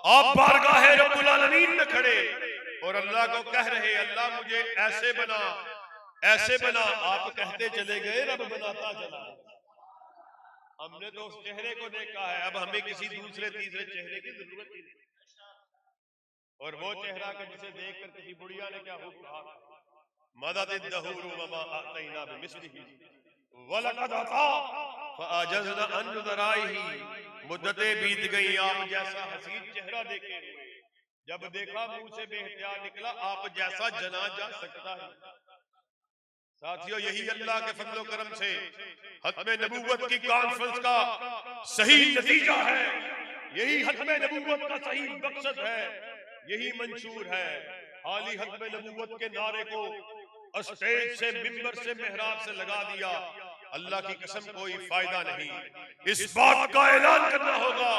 आप बारगाह रब्बुल आलमीन में खड़े और अल्लाह को कह रहे, अल्लाह मुझे ऐसे बना, ऐसे बना। आप कहते चले गए, रब बनाता चला। हमने तो उस चेहरे को देखा है, अब हमें किसी दूसरे तीसरे चेहरे की जरूरत ही नहीं। और वो चेहरा के जिसे देखकर किसी बुढ़िया ने क्या कहा, मदद दहूरु वमा आतैना बिमिस्लिही वलकद अता फअजज़ना अन नुज़राइही। मुद्दतें बीत गई, आप जैसा हसीन चेहरा देखे हुए, जब देखा मुंह से बेहतियार निकला, आप जैसा जना जा सकता है। साथियों, यही अल्लाह के फजलो करम से खत्मे नबूवत की कॉन्फ्रेंस का सही नतीजा है, यही खत्मे नबूवत का सही मकसद है, यही मंशूर है। हाली खत्मे नबूवत के नारे को स्टेज से, मिंबर से, मेहराब से लगा दिया, अल्लाह की कसम कोई फायदा नहीं। इस बात का ऐलान करना होगा,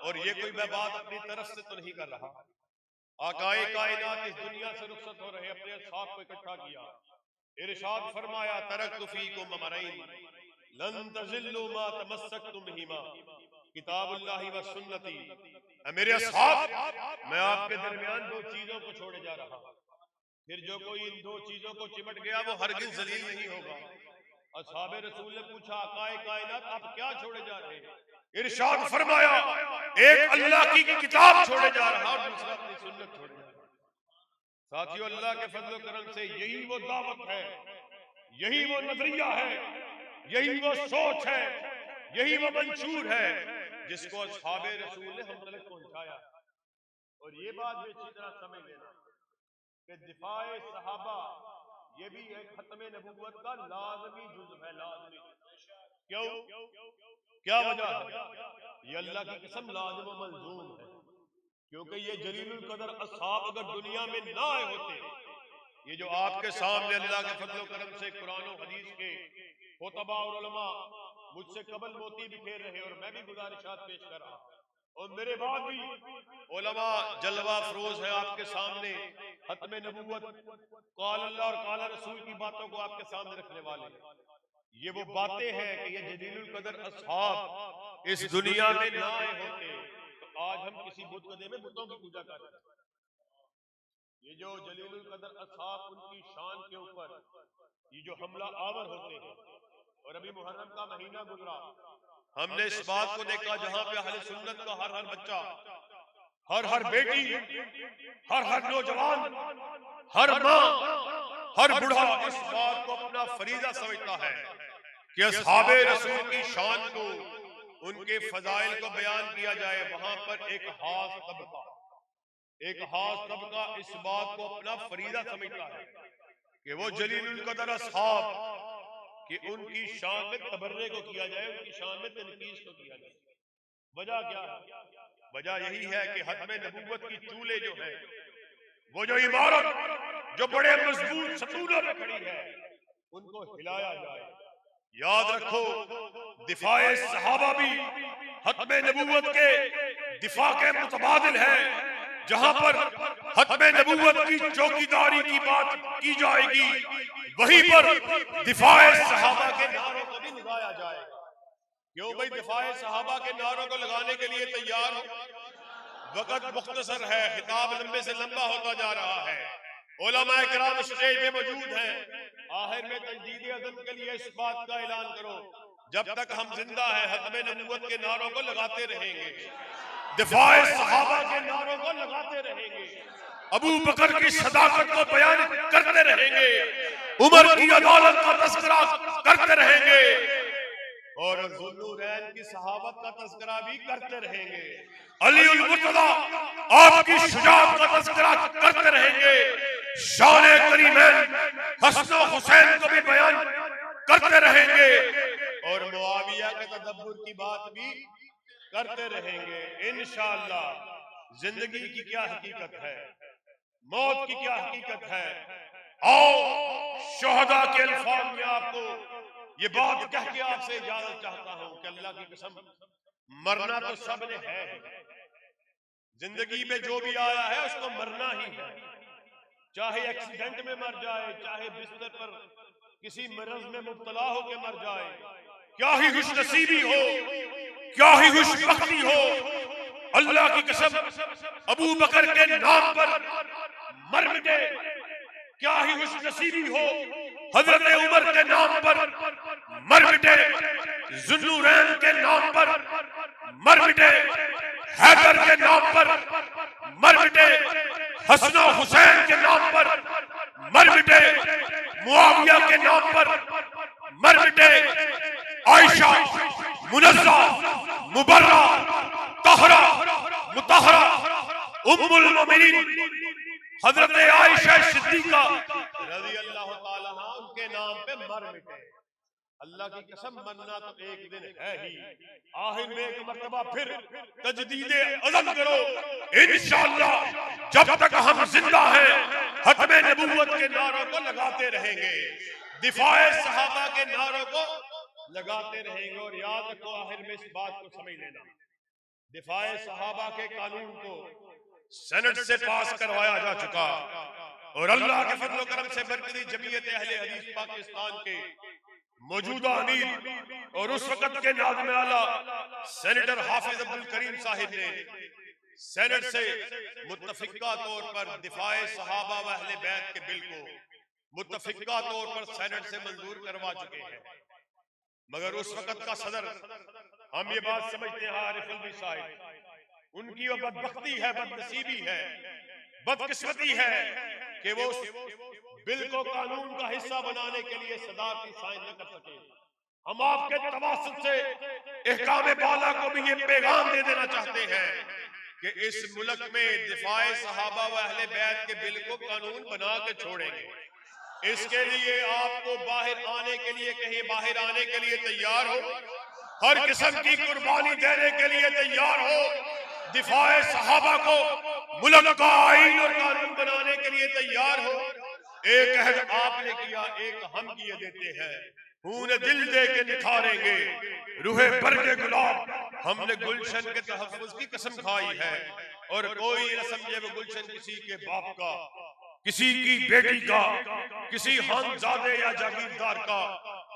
और ये कोई मैं बात अपनी तरफ से तो नहीं कर रहा। आकाए कायनात इस दुनिया से रुखसत हो रहे, अपने साथ को इकट्ठा किया, इरशाद फरमाया, तरक्तु फीकुम अमरैन लन तज़िल्लु मा तमस्सकतुम बिहिमा किताबुल्लाहि व सुन्नती। मेरे असहाब, मैं आपके दरमियान दो चीजों को छोड़े जा रहा हूं, फिर जो कोई इन दो चीजों को चिमट गया वो हरगिज़ जलील नहीं होगा। असहाबे रसूल ने पूछा, आकाए कायनात आप क्या छोड़े जा रहे हैं? इरशाद फरमाया, एक अल्लाह की किताब छोड़े जा रहा और दूसरा अपनी सुन्नत छोड़े जा रहा। साथियों, अल्लाह के फजल करम से यही वो दावत है, यही वो नजरिया है, यही वो सोच है, यही वो मंशूर है जिसको असहाबे रसूल ने हम तक पहुंचाया। और ये बात भी अच्छी तरह समझ लेना कि दिफाए सहाबा ये भी एक खत्मे नबूवत का लाजमी जुज़्व है, लाजमी। क्यों? क्या वजह है? ये अल्लाह की कसम लाजिम व मलज़ूम है, क्योंकि ये जलीलुल कदर असहाब अगर दुनिया में ना आए होते, ये जो आपके सामने अल्लाह के फजल करम से कुरान और हदीस के खुतबा और उलमा मुझसे कबल मोती बिखेर रहे, और मैं भी गुजारिशात पेश कर रहा, और मेरे बाद भी उलमा जलवा फरोज है आपके सामने, खत्मे नबूवत, काल अल्लाह और काल रसूल की बातों को आपके सामने रखने वाले। ये वो बातें हैं कि ये जलीलुल कदर असहाब इस दुनिया में ना आए होते तो आज हम किसी बुत गदे में बुतों की पूजा कर रहे हैं। ये जो जलीलुल कदर असहाब उनकी शान के ऊपर ये जो हमला आवर होते हैं, और अभी मुहर्रम का महीना गुजरा, हमने इस बात को देखा जहां पे अहले सुन्नत का हर बच्चा, हर बेटी, हर नौजवान, हर माँ, हर बूढ़ा इस बात को अपना फरीजा समझता है कि असहाबे रसूल की शान को, उनके फजाइल को बयान किया जाए। वहां पर एक खास तबका इस बात को अपना फरीजा समझता है कि वो जलीलुल कदर असहाब कि उनकी शान में तबर्रे को किया जाए, उनकी शान में तनकीस को किया जाए। वजह क्या है? वजह यही है कि हतमे नबूवत की चूले जो है, वो जो इमारत जो बड़े मजबूत सतूनों पे खड़ी है, उनको हिलाया जाए। याद रखो, दिफाए सहाबा भी हतमे नबूवत के दिफा के मुतबादिल है। जहां पर हतमे नबूवत की चौकीदारी की बात की जाएगी, वहीं पर दिफाए सहाबा के नारों को भी लगाया जाएगा। क्यों भाई? दिफाए सहाबा के नारों को लगाने के लिए तैयार हो? वक्त मुख्तसर है, खिताब लंबे से लंबा होता जा रहा है। उलमा इकराम स्टेज पे मौजूद हैं। आखिर में तजदीद अज़म के लिए इस बात का ऐलान करो, जब तक हम जिंदा हैं हतमे नबूवत के नारों को लगाते रहेंगे, दिफाए सहाबा के नारों को लगाते रहेंगे, अबू बकर की सदाकत को बयान करते रहेंगे, उमर की अदालत का तस्करा करते रहेंगे, और ज़ुन्नूरैन की सहाबत का तस्करा भी करते रहेंगे, अली उल मुर्तज़ा आपकी शुजाअत का तस्करा करते रहेंगे, शान करीमैन हसन और हुसैन को भी बयान करते रहेंगे, और मुआविया के तदब्बुर की बात भी करते रहेंगे। इंशाअल्लाह जिंदगी की क्या हकीकत है, मौत की क्या हकीकत है, आओ शोहदा के अल्फाज में आपको ये बात कह के आपसे इजाजत चाहता हूं कि अल्लाह की कसम, मरना तो सबने है। जिंदगी में जो भी आया है उसको मरना ही है, चाहे एक्सीडेंट में मर जाए, चाहे बिस्तर पर किसी मरज में मुब्तला होकर मर जाए, क्या ही खुशनसीबी हो, क्या ही खुशबख्ती हो। अल्लाह की कसम, अबू बकर के नाम पर मर मिटे, क्या ही खुशनसीबी हो। हजरत उमर के नाम पर मर मिटे, ज़ुन्नूरैन के नाम पर मर मिटे, हैदर के नाम पर मर मिटे, हसन और हुसैन के नाम पर मर मिटे, मुआविया के नाम पर मर मिटे, आयशा मुनज़्ज़ा मुबर्रा तहरा मुतहरा उम्मुल मोमिनीन हजरत आयशा सिद्दीका रज़ी अल्लाह ताला अन्हा उनके नाम पे मर मिटे। अल्लाह की कसम, मरना तो एक दिन है ही। आखिर में एक मर्तबा फिर तजदीद अज़म करो, इंशाअल्लाह जब तक हम जिंदा हैं हतमे नबूवत के नारों को लगाते रहेंगे, दिफाए सहाबा के नारों को लगाते रहेंगे। और याद रखो, आखिर में इस बात को समझ लेना, दिफाए सहाबा के कानून को सेनेट से पास करवाया जा चुका, और अल्लाह के फजल करम से बरकती जमीयत अहले हदीस पाकिस्तान के मौजूदा अमीर और उस वक्त के नाज़िम आला सेनेटर हाफिज अब्दुल करीम साहिब ने सेनेट से मुत्तफिका तौर पर दिफाए सहाबा व अहले बैत के बिल को मुत्तफिका तौर पर सेनेट से मंजूर करवा चुके हैं। मगर उस वक्त का सदर, हम ये बात समझते हैं आरिफ अलवी साहिब, उनकी वो बदबख्ती है, बदनसीबी है, बदकिस्मती है कि वो बिल को कानून का हिस्सा बनाने के लिए सदारती साइन न कर सके। हम आपके तवासुत से इहकाम बाला को भी ये पैगाम दे देना चाहते हैं कि इस मुल्क में दिफाए सहाबा व अहले बैत के बिल को कानून बना के छोड़ेंगे। इसके लिए आपको बाहर आने के लिए, कहीं बाहर आने के लिए तैयार हो, हर किस्म की कुर्बानी देने के लिए तैयार हो, दिफाए सहाबा को मुल्क का आईन और कानून बनाने के लिए तैयार हो। एक अहद आपने किया, एक हम किए देते हैं, खून दिल दे के निखारेंगे रूहे बरगे गुलाब, हमने गुलशन के तहफ्फुज की कसम खाई है, और कोई न समझे वो गुलशन किसी के बाप का, किसी की बेटी का, किसी खानजादे या जागीरदार का,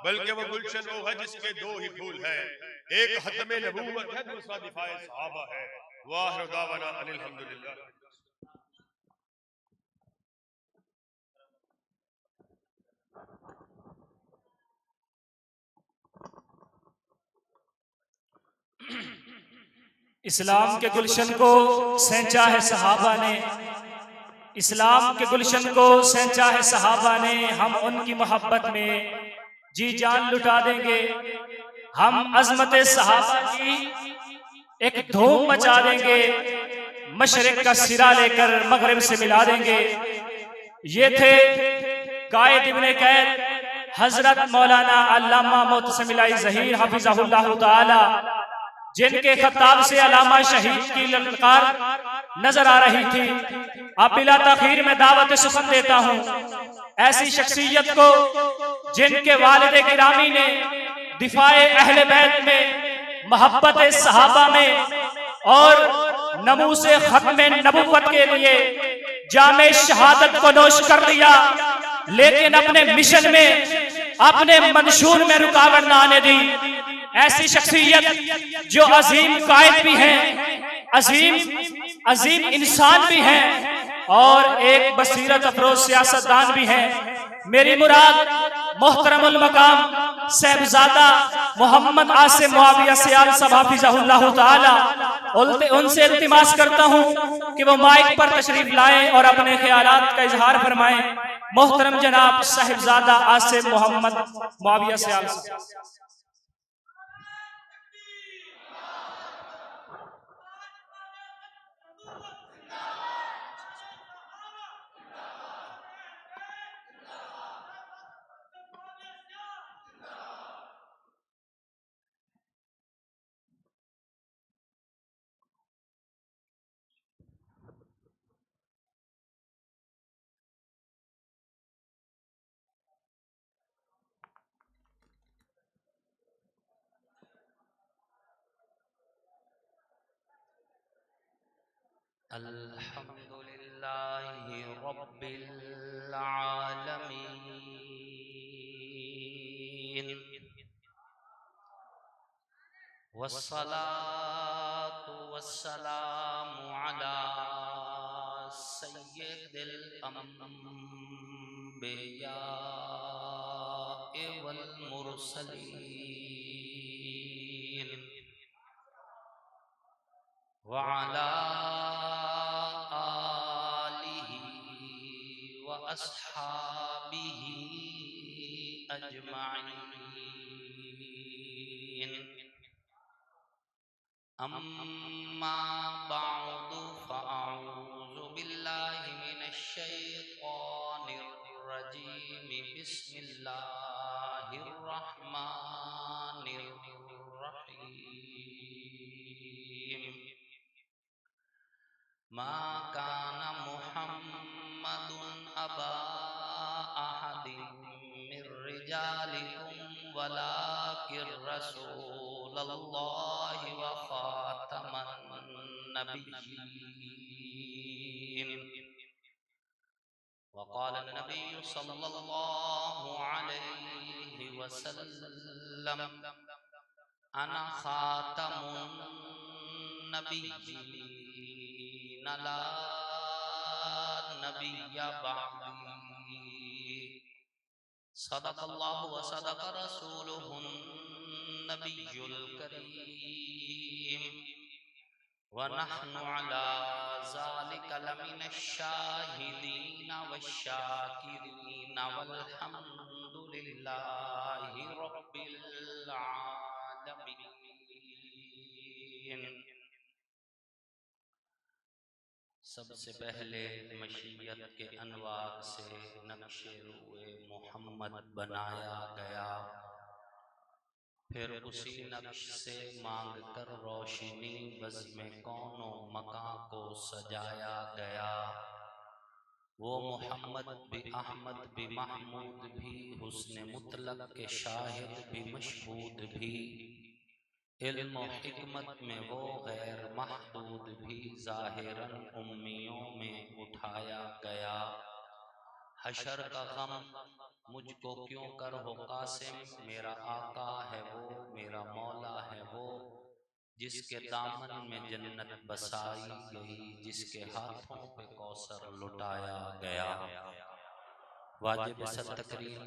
बल्कि वो गुलशन वो है जिसके दो ही फूल हैं, एक खत्मे नबूवत है, दूसरा दिफाए सहाबा है। वाहिर दावाना अनिल हम्दुलिल्लाह। इस्लाम के गुलशन को सेंचा है सहाबा ने, इस्लाम के गुलशन को सेंचा है सहाबा ने। हम उनकी मोहब्बत में जी जान लुटा देंगे। हम अजमत सहाबा की एक धूम मचा देंगे, मशरिक का सिरा लेकर मगरिब से मिला देंगे। ये थे कायद इब्ने कैद हजरत मौलाना अल्लामा मोहतसिम इलाही ज़हीर हाफिज़हुल्लाह ताला, जिनके खताब से अलामा शहीद की ललकार नजर आ रही थी। अब बिला ताखीर में दावत सुखन देता हूँ ऐसी शख्सियत को जिनके वालिद गिरामी ने दिफाए अहले बैत में, मोहब्बत सहाबा में और नमूस खत्म नबुव्वत के लिए जामे शहादत को नोश कर लिया, लेकिन अपने मिशन में, अपने मंशूर में रुकावट ना आने दी। ऐसी शख्सियत जो अजीम कायद भी हैं, अजीम इंसान भी हैं और एक बसीरत अफरोज सियासतदान भी हैं। मेरी मुराद मोहतरमुल मकाम साहिबजादा मोहम्मद आसिम मुआविया सियाल साहब हाफिज़हुल्लाह ताला, उनसे इल्तिमास करता हूँ कि वो माइक पर तशरीफ लाएं और अपने ख्यालात का इजहार फरमाएं। मोहतरम जनाब साहिबजादा आसिम मोहम्मद मुआविया सियाल साहब। अल्हम्दुलिल्लाहि रब्बिल आलमीन वस्सलातु वस्सलामु अला सय्यिदिल अंबिया वल मुरसलीन व अला आलिहि व अस्हाबिहि अजमाइन। अम्मा बअदु फअऊज़ु बिल्लाहि मिनश शैतानिर रजीम। बिस्मिल्लाहिर रहमानिर रहीम। मा काना मुहम्मदुन अबा अहदिन मिर रिजालिकुम वलाकिर रसूलल्लाहि व खातमन नबिय्यीन। वक़ाल नबी सल्लल्लाहु अलैहि वसल्लम अना खातमुन नबिय्यीन ला नबिय्य बअदी। सदक़ल्लाहु व सदक़ रसूलुहुन नबियुल करीम व नहनु अला ज़ालिका लमिनश शाहिदीन वश्शाकिरीन वल्हम्दुलिल्लाहि रब्बिल आलमीन। सबसे पहले मशीयत के अनवार से नक्शे रूए मोहम्मद बनाया गया, फिर उसी नक्श से मांग कर रोशनी बज़्म कौनो मकां को सजाया गया। वो मोहम्मद भी अहमद भी महमूद भी हुस्न मुतलक के शाहिद भी मशहूद भी, इल्म और हिकमत में वो गैर महदूद भी ज़ाहिरन उम्मियों में उठाया गया। हशर का गम मुझको क्यों कर हो कासिम, मेरा आका है वो, मेरा मौला है वो, जिसके दामन में जन्नत बसाई गई, जिसके हाथों पे कौसर लुटाया गया। वाजिब सत तकरीम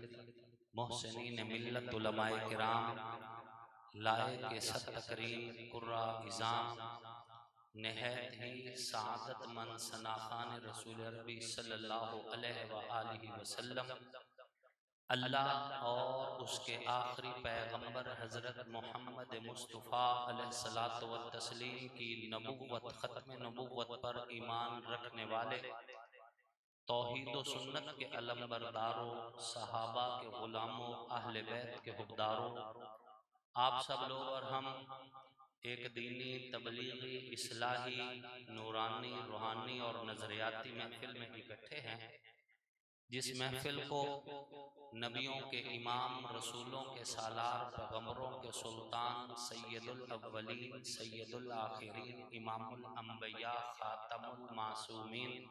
मोहसिनीन मिल्लत उलमाए किराम, लाए के सत तकरीम कुर्रा इज़ाम, नहायत ही सआदतमंद सनाखान रसूल अरबी सल्लल्लाहु अलैहि वसल्लम अल्लाह और उसके आखिरी पैगंबर हज़रत मोहम्मद मुस्तफ़ा अलैहिस्सलातु व तस्लीम की नबुव्वत ख़त्म नबुव्वत पर ईमान रखने वाले तौहीद व सुन्नत के अलमबरदारों, सहाबा के ग़ुलामों, अहले बैत के हुक्मदारों, आप सब लोग और हम एक दीनी, तबलीगी, इस्लाही, नूरानी, रूहानी और नज़रियाती महफिल में इकट्ठे हैं, जिस महफिल को नबियों के इमाम, रसूलों के सालार, पैगंबरों के सुल्तान, सैयदुल अव्वलीन सैयदुल आखिरीन, इमामुल अंबिया, खातमुल मासूमीन,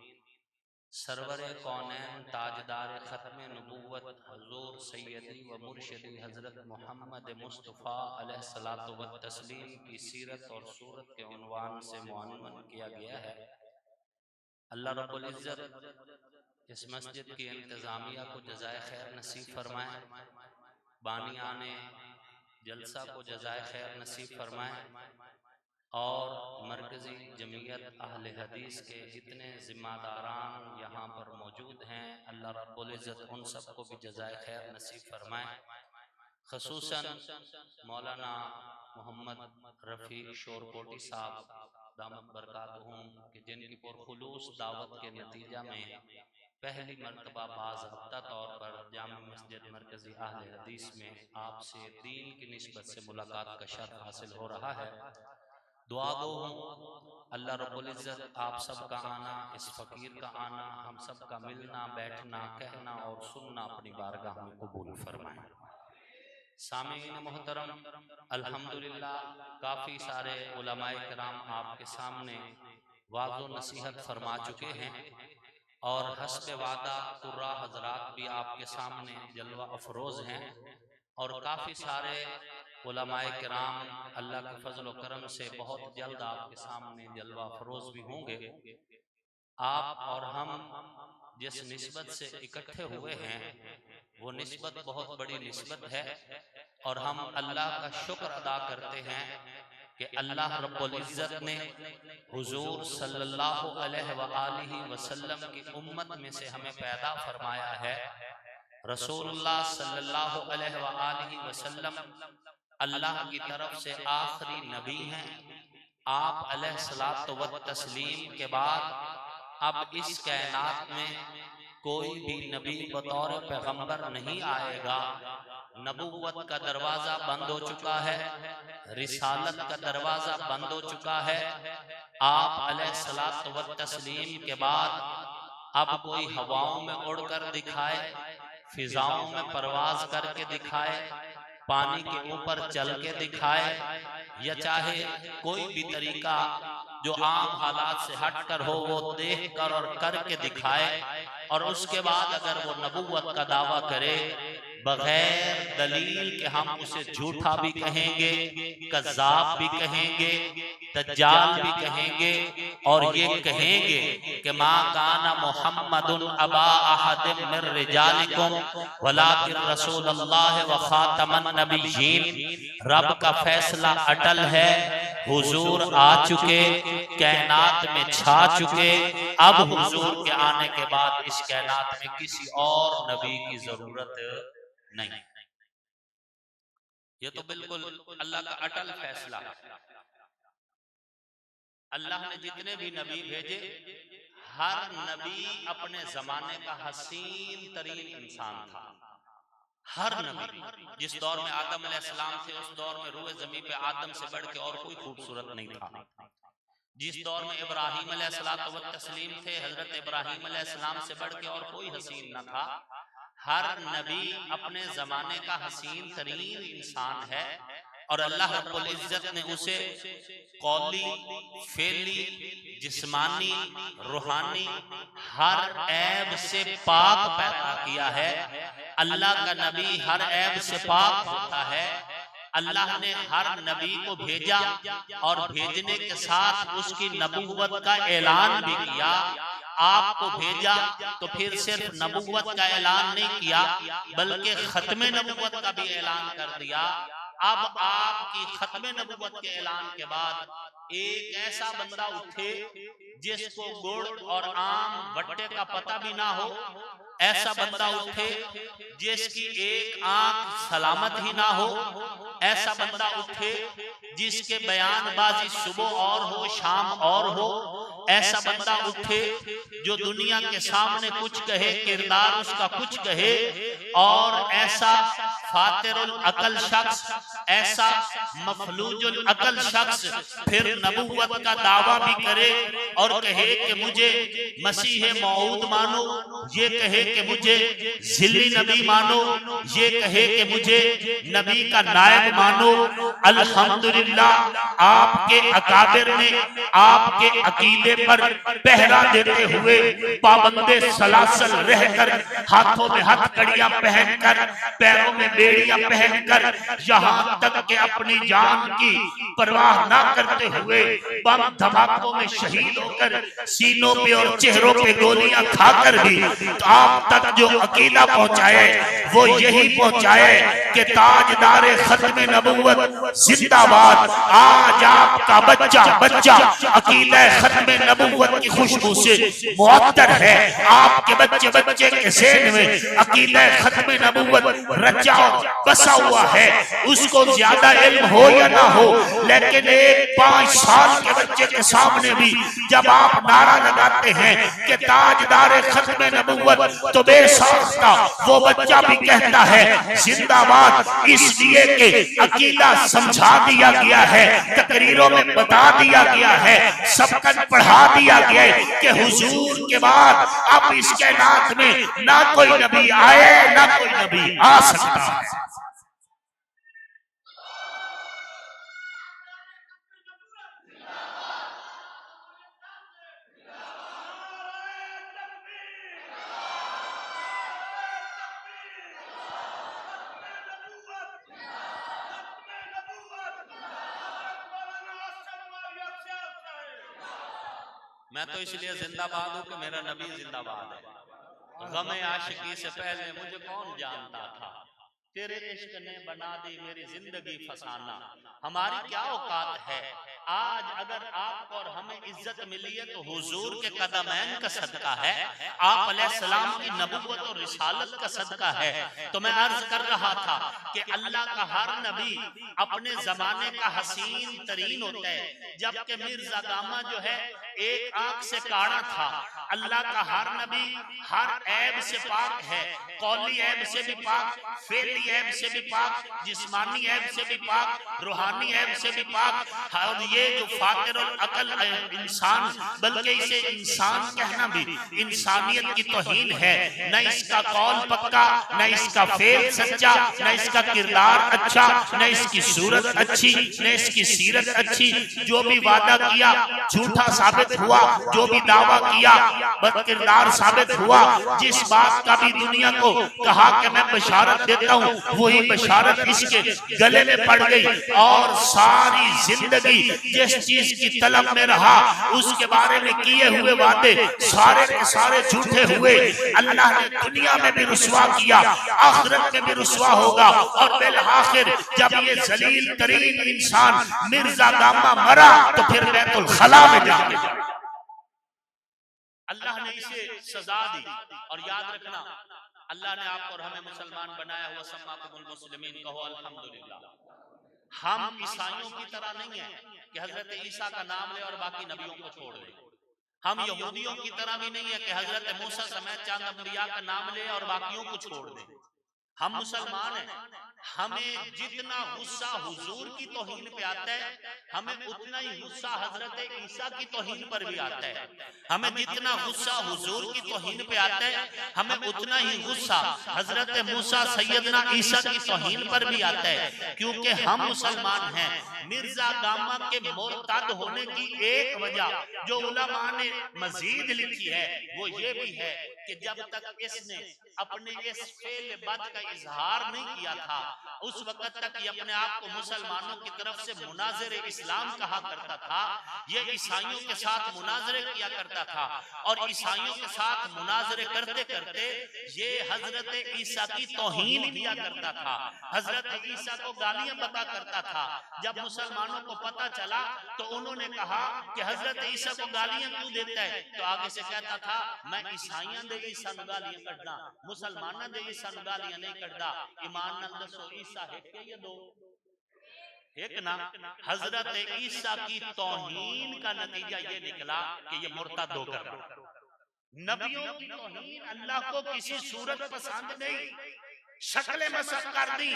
सरवर कौनैन, ताजदार ख़त्म नबुव्वत, हुज़ूर सैयदी व मुर्शिदी हज़रत मोहम्मद मुस्तफ़ा अलैहिस्सलातु व तस्लीम की सीरत और सूरत के उन्वान से मुअन्वन किया गया है। अल्लाह रब्बुल इज़्ज़त इस मस्जिद की इंतज़ामिया को जज़ाए खैर नसीब फरमाए, बानियाने जलसा को जज़ाए खैर नसीब फरमाए, और मरकज़ी जमीयत अहले हदीस के जितने ज़िम्मेदारान यहाँ पर मौजूद हैं, अल्लाह रब्बुल इज़्ज़त उन सब को भी जज़ाए खैर नसीब फरमाए। ख़ुसूसन मौलाना मोहम्मद रफ़ीक शोरकोटी साहब दामत बरकातहुम कि जिनकी पुरखुलूस दावत के नतीजा में पहली मरतबा बाज़ाब्ता तौर पर जामा मस्जिद मरकज़ी अहले हदीस में आपसे दीन की निस्बत से मुलाकात का शर्फ हासिल हो रहा है। दुआ गो हूँ अल्लाह रब्बुल इज़्ज़त आप सब का आना, इस फ़कीर का आना, हम सब का मिलना, बैठना, कहना और सुनना अपनी बारगाह में कबूल फरमाए। सामीन मोहतरम, अल्हम्दुलिल्लाह काफ़ी सारे उलमाए किराम आपके सामने वाज़ो नसीहत फरमा चुके हैं और हस्ब वादा कुर्रा हजरात भी आपके सामने जलवा अफरोज़ हैं, और काफ़ी सारे उलमाए किराम अल्लाह के फजल व करम से बहुत जल्द आपके सामने जलवा अफरोज़ भी होंगे। आप और हम जिस निस्बत से इकट्ठे हुए हैं वो निस्बत बहुत बड़ी निस्बत है, और हम अल्लाह का शुक्र अदा करते हैं कि अल्लाह रब्बुल इज़्ज़त ने हुजूर सल्लल्लाहु अलैहि वसल्लम की उम्मत में से हमें पैदा फरमाया है। रसूलुल्लाह सल्लल्लाहु अलैहि वसल्लम अल्लाह की तरफ से आखिरी नबी हैं। आप अलैहिस्सलातु व तस्लीम के बाद अब इस कायनात में कोई भी नबी बतौर पैगंबर नहीं आएगा। नबुव्वत का दरवाजा बंद हो चुका है, रिसालत का दरवाजा बंद हो चुका है। आप अलैहिस्सलातु व तस्लीम के बाद अब कोई हवाओं में उड़कर दिखाए, फिजाओं में परवाज करके दिखाए, पानी के ऊपर चल के दिखाए, या चाहे कोई भी तरीका जो आम हालात से हटकर हो वो देख कर और करके दिखाए, और उसके बाद अगर वो नबुव्वत का दावा करे बगैर दलील के हम उसे झूठा भी कहेंगे, कज़्ज़ाब भी कहेंगे, दज्जाल भी कहेंगे, और ये कहेंगे कि मा काना मुहम्मदुन अबा अहदिम मिर रिजालिकुम वलाकिन रसूलुल्लाह व खातमन नबिय्यीन। रब का फैसला अटल है, हुजूर आ चुके, कायनात में छा चुके। अब हुजूर के आने के बाद इस कायनात में किसी और नबी की जरूरत नहीं। ये तो बिल्कुल अल्लाह का अटल फैसला है। अल्लाह ने जितने भी नबी भेजे, हर नबी अपने जमाने का हसीन तरीन इंसान था। हर नबी, जिस दौर में आदम अलैहिस्सलाम थे उस दौर में रूए ज़मीन पे आदम से बढ़ के और कोई खूबसूरत नहीं था। जिस दौर में इब्राहीम अलैहिस्सलातु व तस्लीम थे, हजरत इब्राहीम अलैहिस्सलाम से बढ़ के और कोई हसीन न था। हर नबी अपने जमाने का हसीन तरीन इंसान है, और अल्लाह रब्बुल इज़्ज़त ने उसे कौली, फेली, जिस्मानी, रूहानी हर ऐब से पाक पैदा किया है। अल्लाह का नबी हर ऐब से पाक होता है। अल्लाह ने हर नबी को भेजा और भेजने के साथ उसकी नबुव्वत का ऐलान भी किया। आपको भेजा तो फिर सिर्फ नबुव्वत का ऐलान नहीं किया, बल्कि खत्मे नबुव्वत का भी ऐलान कर दिया। अब आपकी खत्म नबूवत के ऐलान के बाद एक ऐसा बंदा उठे जिसको गुड़ और आम भट्टे का पता भी ना हो, ऐसा बंदा उठे जिसकी एक आंख सलामत ही ना हो, ऐसा बंदा उठे जिसके बयानबाजी सुबह और हो शाम और हो, ऐसा बंदा उठे जो दुनिया के सामने कुछ कहे किरदार उसका कुछ कहे, और ऐसा फातिरुल अकल शख्स, ऐसा मफलूजुल अकल शख्स फिर नबूवत का दावा भी करे और कहे कि मुझे मसीह मौऊद मानो, ये कहे कि मुझे जिल्ली नबी मानो, ये कहे कि मुझे नबी का नायब मानो। अल्हम्दुलिल्लाह आपके अकाबिर ने आपके अकीदे पर पहरा देते हुए पाबंदे सलासल रहकर, हाथों में हथकड़ियां पहनकर, पैरों में बेड़ियां पहनकर, यहाँ तक के अपनी जान की परवाह ना करते हुए बम धमाकों में शहीद होकर सीनों पे और चेहरों पे गोलियां खाकर भी तो आप तक जो अकीदा पहुंचाए वो यही पहुंचाए कि ताजदारे खत्म नबूवत जिंदाबाद। आज आपका बच्चा बच्चा अकीदा खत्म नबूवत की खुशबू से मुअत्तर है, आपके बच्चे बच्चे के ज़हन में अकीदा खत्म नबूवत रचा बसा हुआ है। उसको ज्यादा इल्म हो या ना हो, लेकिन एक 5 साल के बच्चे के सामने भी जब आप नारा लगाते हैं कि ताजदार खत्म नबूवत, तो बेसाख्ता वो बच्चा भी कहता है जिंदाबाद, इसलिए कि अकीदा समझा दिया गया है, तकरीरों में बता दिया गया है, सबकत पढ़ा दिया गया है कि हुजूर के बाद अब इस कायनात में ना कोई नबी आए ना कोई नबी आ सकता है। मैं तो इसलिए जिंदाबाद हूं कि मेरा नबी जिंदाबाद है। गमे आशिकी से पहले मुझे कौन जानता था, तेरे इश्क ने बना दी मेरी जिंदगी फसाना। हमारी क्या औकात है आज, अगर आपको और हमें इज्जत मिली है तो हुजूर के कदमैन का सदका है, आप अलैहिस्सलाम की नबूवत और रिसालत का सदका है। तो मैं अर्ज कर रहा था कि अल्लाह का हर नबी अपने जमाने का हसीन तरीन होता है, जबकि मिर्जा गामा जो है एक आंख से काड़ा था। अल्लाह का हर नबी हर ऐब से पाक है, कौली ऐब से भी पाक, फेली ऐब से भी पाक, जिस्मानी ऐब से भी पाक, रूहानी ऐब से भी पाक। और ये जो फातिरुल अकल इंसान, बल्कि इसे इंसान कहना भी इंसानियत की तौहीन है। न इसका कौल पक्का, न इसका फेल सच्चा, न इसका किरदार अच्छा, न इसकी सूरत अच्छी, न इसकी सीरत अच्छी। जो भी वादा किया झूठा साबित हुआ, जो भी दावा किया बदकिरदार साबित हुआ। जिस बात का भी दुनिया को कहा कि मैं बशारत देता हूँ, वही बशारत इसके गले में पड़ गई और सारी जिंदगी जिस चीज की तलब में रहा उसके बारे में किए हुए वादे सारे के सारे झूठे हुए। अल्लाह ने दुनिया में भी रुसवा किया, आखिरत में भी रुसवा होगा, और बिल आखिर जब ये जलील तरीन इंसान मिर्जा गामा मरा तो फिर बैतुल खला में जाएगा। अल्लाह ने इसे सजा दी। और याद रखना, अल्लाह ने आपको और हमें मुसलमान बनाया हुआ, सम्माकुमुल मुस्लिमीन, कहो अल्हम्दुलिल्लाह। हम ईसाइयों की तरह नहीं है कि हजरत ईसा का नाम ले और बाकी नबियों को छोड़ दे। हम यहूदियों की तरह भी नहीं है कि हजरत मूसा समेत चांद अंबिया का नाम ले और बाकियों को छोड़ दे। हम मुसलमान हैं, हमें जितना गुस्सा हुजूर की तौहीन पे आता है, हमें उतना ही गुस्सा हजरत ईसा की तौहीन पर भी आता है। हमें जितना गुस्सा हुजूर की तौहीन पे आता है, हमें उतना ही गुस्सा हजरत मूसा सैयदना ईसा की तौहीन पर भी आता है, क्योंकि हम मुसलमान हैं। मिर्जा गामा के मुर्तद होने की एक वजह जो उलमा ने मजीद लिखी है वो ये भी है कि जब तक इसने अपने इस फेल बद का इजहार नहीं किया था, उस वक्त तक ये अपने आप को मुसलमानों की तरफ से मुनाज़िर इस्लाम कहा करता था। ये ईसाइयों के साथ मुनाज़रे किया करता था और ईसाइयों के साथ मुनाज़रे करते करते ये हजरत ईसा की तौहीन किया करता था, हजरत ईसा को गालियां बता करता था। जब मुसलमानों को पता चला तो उन्होंने कहा कि हजरत ईसा को गालियां क्यों देता है, तो आगे से कहता था मैं ईसाइयां दे ईसा नु गालियां कढ़दा, मुसलमाना दे ईसा नु गालियां नहीं कढ़दा। ईमान नाल दसो ईसा है के या दो? एक ना। हजरत ईसा की तौहीन का नतीजा ये निकला कि ये मुर्तद हो गया। नबियों की तौहीन अल्लाह को किसी सूरत पसंद नहीं, शक्ल मसख कर दी।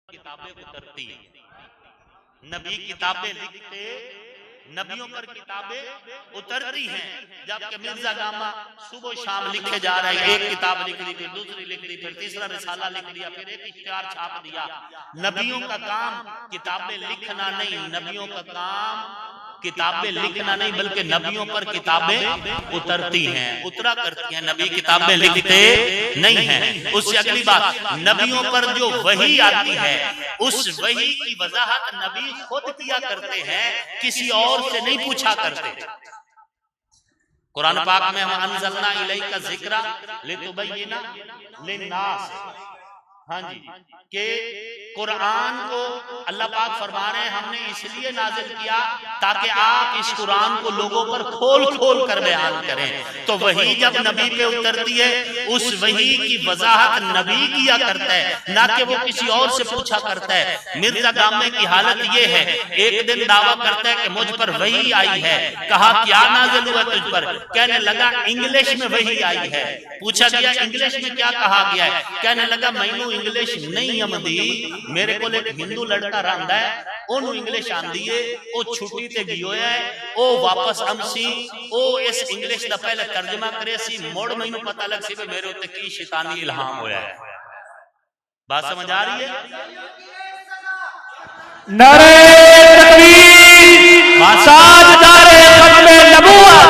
किताबें उतरती, नबी किताबें लिखते, नबियों पर किताबें उतरती हैं। जबकि मिर्जा गामा सुबह शाम लिखे जा रहे हैं, एक किताब लिख दी, फिर दूसरी लिख दी, फिर तीसरा रिसाला लिख दिया, फिर एक इश्तिहार छाप दिया। नबियों का काम किताबें लिखना नहीं, नबियों का काम किताबें लिखना नहीं, बल्कि नबियों पर किताबें उतरती हैं, उतरा करती हैं। नबी किताबें लिखते नहीं हैं। उससे अगली बात, नबियों पर जो वही आती है उस वही की वजाहत नबी खुद किया करते हैं, किसी और से नहीं पूछा करते। कुरान पाक में हम अनज़लना इलैका ज़िक्रा लितुबय्यिना लिन्नास, हाँ जी, के कुरान को अल्लाह पाक फरमा रहे हैं हमने इसलिए नाजिल किया ताकि आप इस कुरान को लोगों पर खोल खोल कर बयान करें। तो वही जब नबी पे उतरती है उस वही की वजाहत नबी किया करता है, ना कि वो किसी और से पूछा करता है। मिर्जा गामे की हालत ये है, एक दिन दावा करता है कि मुझ पर वही आई है। कहा क्या नाजिल हुआ तुझ पर? कहने लगा इंग्लिश में वही आई है। पूछा गया इंग्लिश में क्या कहा गया है? कहने लगा मैनू इंग्लिश नहीं आंदी, मेरे को एक हिंदू लड़का रहा है, ओनू इंग्लिश आंदी है, ओ छुट्टी ते गई होया है, ओ वापस आमसी, ओ इस इंग्लिश दा पहले तर्जमा करे सी, मुड़ मैनू पता लग सी मेरे उत्ते की शैतानी इल्हाम होया है। बात समझ आ रही है? नारे तकबीर, साजदारे खत्मे नबूवत,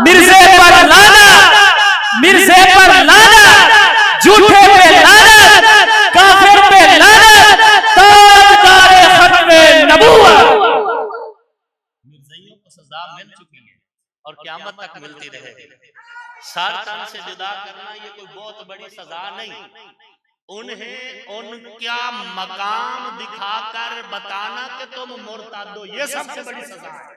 मिर्जे पर लानत, मिर्जे पर लानत, झूठे पे लानत, काफिर पे लानत, ताजदारे खत्मे नबूवत। मिर्ज़ाइयों को सजा मिल चुकी है और क़यामत तक मिलती रहेगी। सार तन से जुदा करना ये कोई बहुत बड़ी सजा नहीं, उन्हें उनका मकाम दिखाकर बताना कि तुम मुर्ताद हो, ये सबसे बड़ी सजा है।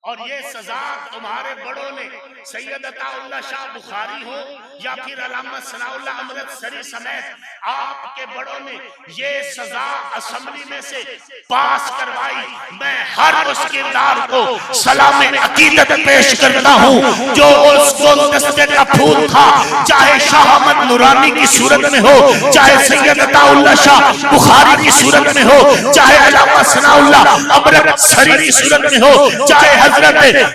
और ये सजा तुम्हारे बड़ों ने, सैयद अताउल्लाह शाह बुखारी हो या फिर अल्लामा सनाउल्लाह अमृतसरी समेत आपके बड़ों ने ये सजा असेंबली में से पास करवाई। मैं हर उस किरदार को सलाम अकीदत पेश करता हूँ जो उस गुलदस्ते का फूल था, चाहे शाह अहमद नूरानी की सूरत में हो, चाहे सैयद अताउल्लाह शाह बुखारी की सूरत में हो, चाहे अल्लामा सनाउल्लाह अमृतसरी की सूरत में हो, चाहे हजरत